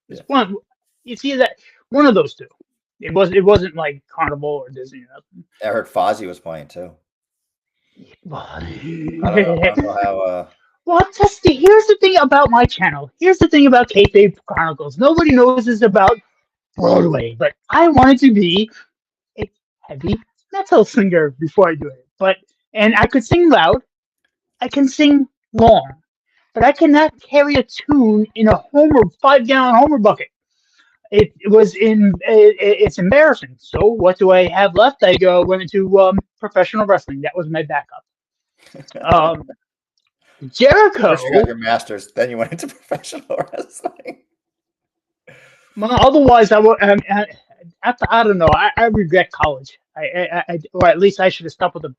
it's one. You see that one of those two. It wasn't like Carnival or Disney or nothing.
I heard Fozzy was playing too.
I
don't know how.
Well, here's the thing about my channel. Here's the thing about Kayfabe Chronicles. Nobody knows this about Broadway, but I wanted to be a heavy metal singer before I do it. And I could sing loud. I can sing long, but I cannot carry a tune in a 5-gallon Homer bucket. It's embarrassing. So what do I have left? I went into professional wrestling. That was my backup. Jericho.
First you got your masters, then you went into professional wrestling.
Well, otherwise, I don't know. I regret college. Or at least I should have stuck with a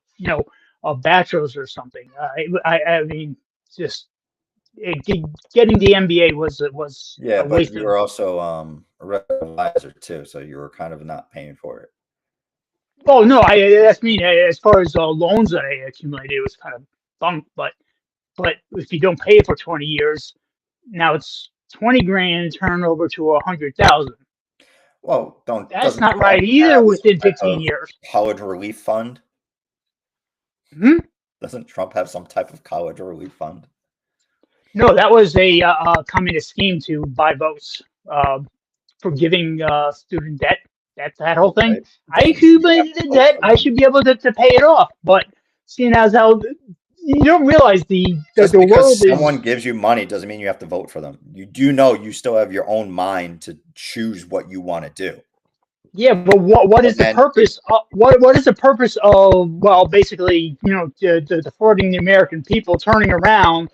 bachelor's or something. I mean, just getting the MBA was
yeah, but you were also a advisor too, so you were kind of not paying for it.
Oh no, that's me. As far as loans that I accumulated, it was kind of bunk. But if you don't pay it for 20 years, now it's 20 grand turned over to 100,000.
Well,
that's not right either. Within 15 years,
college relief fund. Doesn't Trump have some type of college relief fund?
No, that was a communist scheme to buy votes, forgiving student debt. That's that whole thing. Right. I accumulated the debt. I should be able to pay it off. But seeing as how you don't realize
Just
the
because
world
someone
is.
gives you money doesn't mean you have to vote for them. You do know you still have your own mind to choose what you want to do.
Yeah, but what
And
is the
then
purpose? What is the purpose of, well, basically, defrauding the American people, turning around,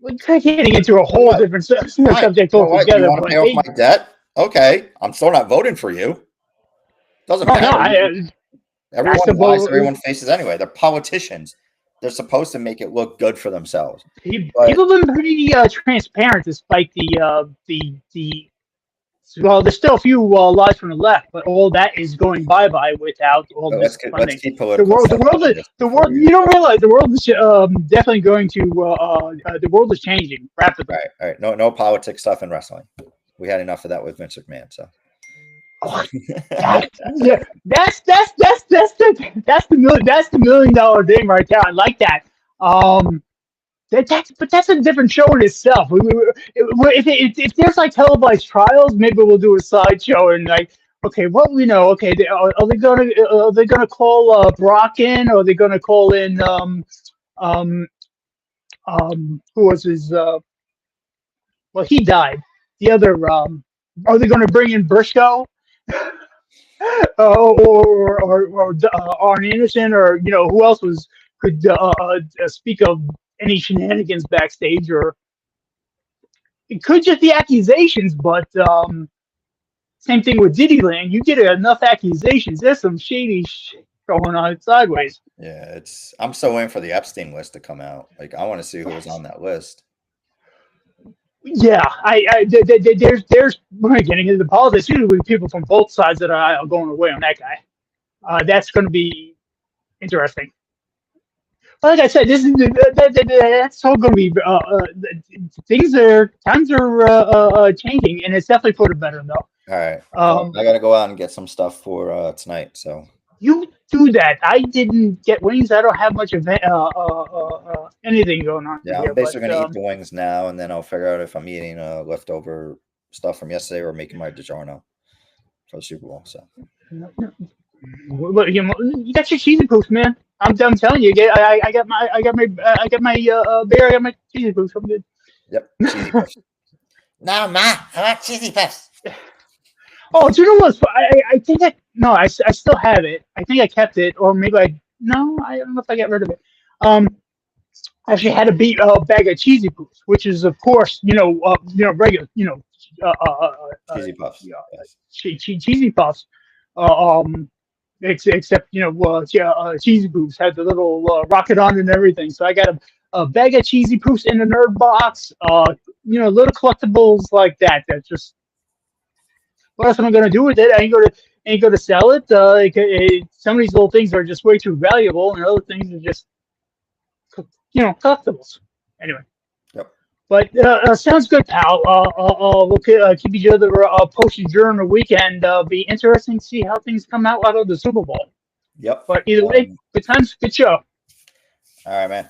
we're getting into a whole
what?
different
Fine.
subject
You know what? You
altogether.
want to
But
pay off
hey,
my debt? Okay. I'm still not voting for you. Doesn't
no,
matter.
that's
Everyone
the
lies to everyone faces anyway. They're politicians. They're supposed to make it look good for themselves. But
people have been pretty transparent, despite the. Well, there's still a few lies from the left, but all that is going bye-bye without all
let's
this
keep, let's
funding.
keep political stuff out of this
The
before
world.
we.
You don't realize the world is definitely going to. The world is changing rapidly.
All right. No politics stuff in wrestling. We had enough of that with Vince McMahon. So.
Oh, yeah, that's the $1 million thing right there. I like that. But that's a different show in itself. If there's like televised trials, maybe we'll do a sideshow and like, okay, what we know, okay, are they gonna call Brock in, or are they gonna call in um who was his well, he died. The other are they gonna bring in Briscoe? Arn Anderson, or who else could speak of any shenanigans backstage, or it could just be accusations. But same thing with Diddy Land. You get enough accusations, there's some shady shit going on sideways.
Yeah, I'm so waiting for the Epstein list to come out. Like, I want to see who was on that list.
Yeah, there's we're getting into the politics. Usually, people from both sides that are going away on that guy. That's going to be interesting. But like I said, this is that's all going to be times are changing, and it's definitely for the better though.
All right, I got to go out and get some stuff for tonight. So
you do that. I didn't get wings. I don't have much of anything going on.
Yeah,
here,
I'm basically
but,
gonna eat the wings now, and then I'll figure out if I'm eating leftover stuff from yesterday or making my DiGiorno for the Super Bowl. So
you got your cheesy poofs, man. I'm telling you, I got my beer. I got my cheesy poofs. I'm good.
Yep. Cheesy puffs.
No, Ma, I want cheesy puffs.
Oh, do you know what? I think I still have it. I think I kept it, or maybe I don't know if I got rid of it. I actually had a bag of cheesy poofs, which is of course regular
Cheesy puffs.
Yes. Cheesy puffs. Except cheesy poofs had the little rocket on and everything. So I got a bag of cheesy poofs in the nerd box. Little collectibles like that. That's just, what else am I gonna do with it? I ain't gonna sell it. Some of these little things are just way too valuable, and other things are just collectibles. Anyway.
Yep.
But sounds good, pal. We'll keep each other posted during the weekend. Be interesting to see how things come out of the Super Bowl.
Yep.
But either way, good times, good show.
All right, man.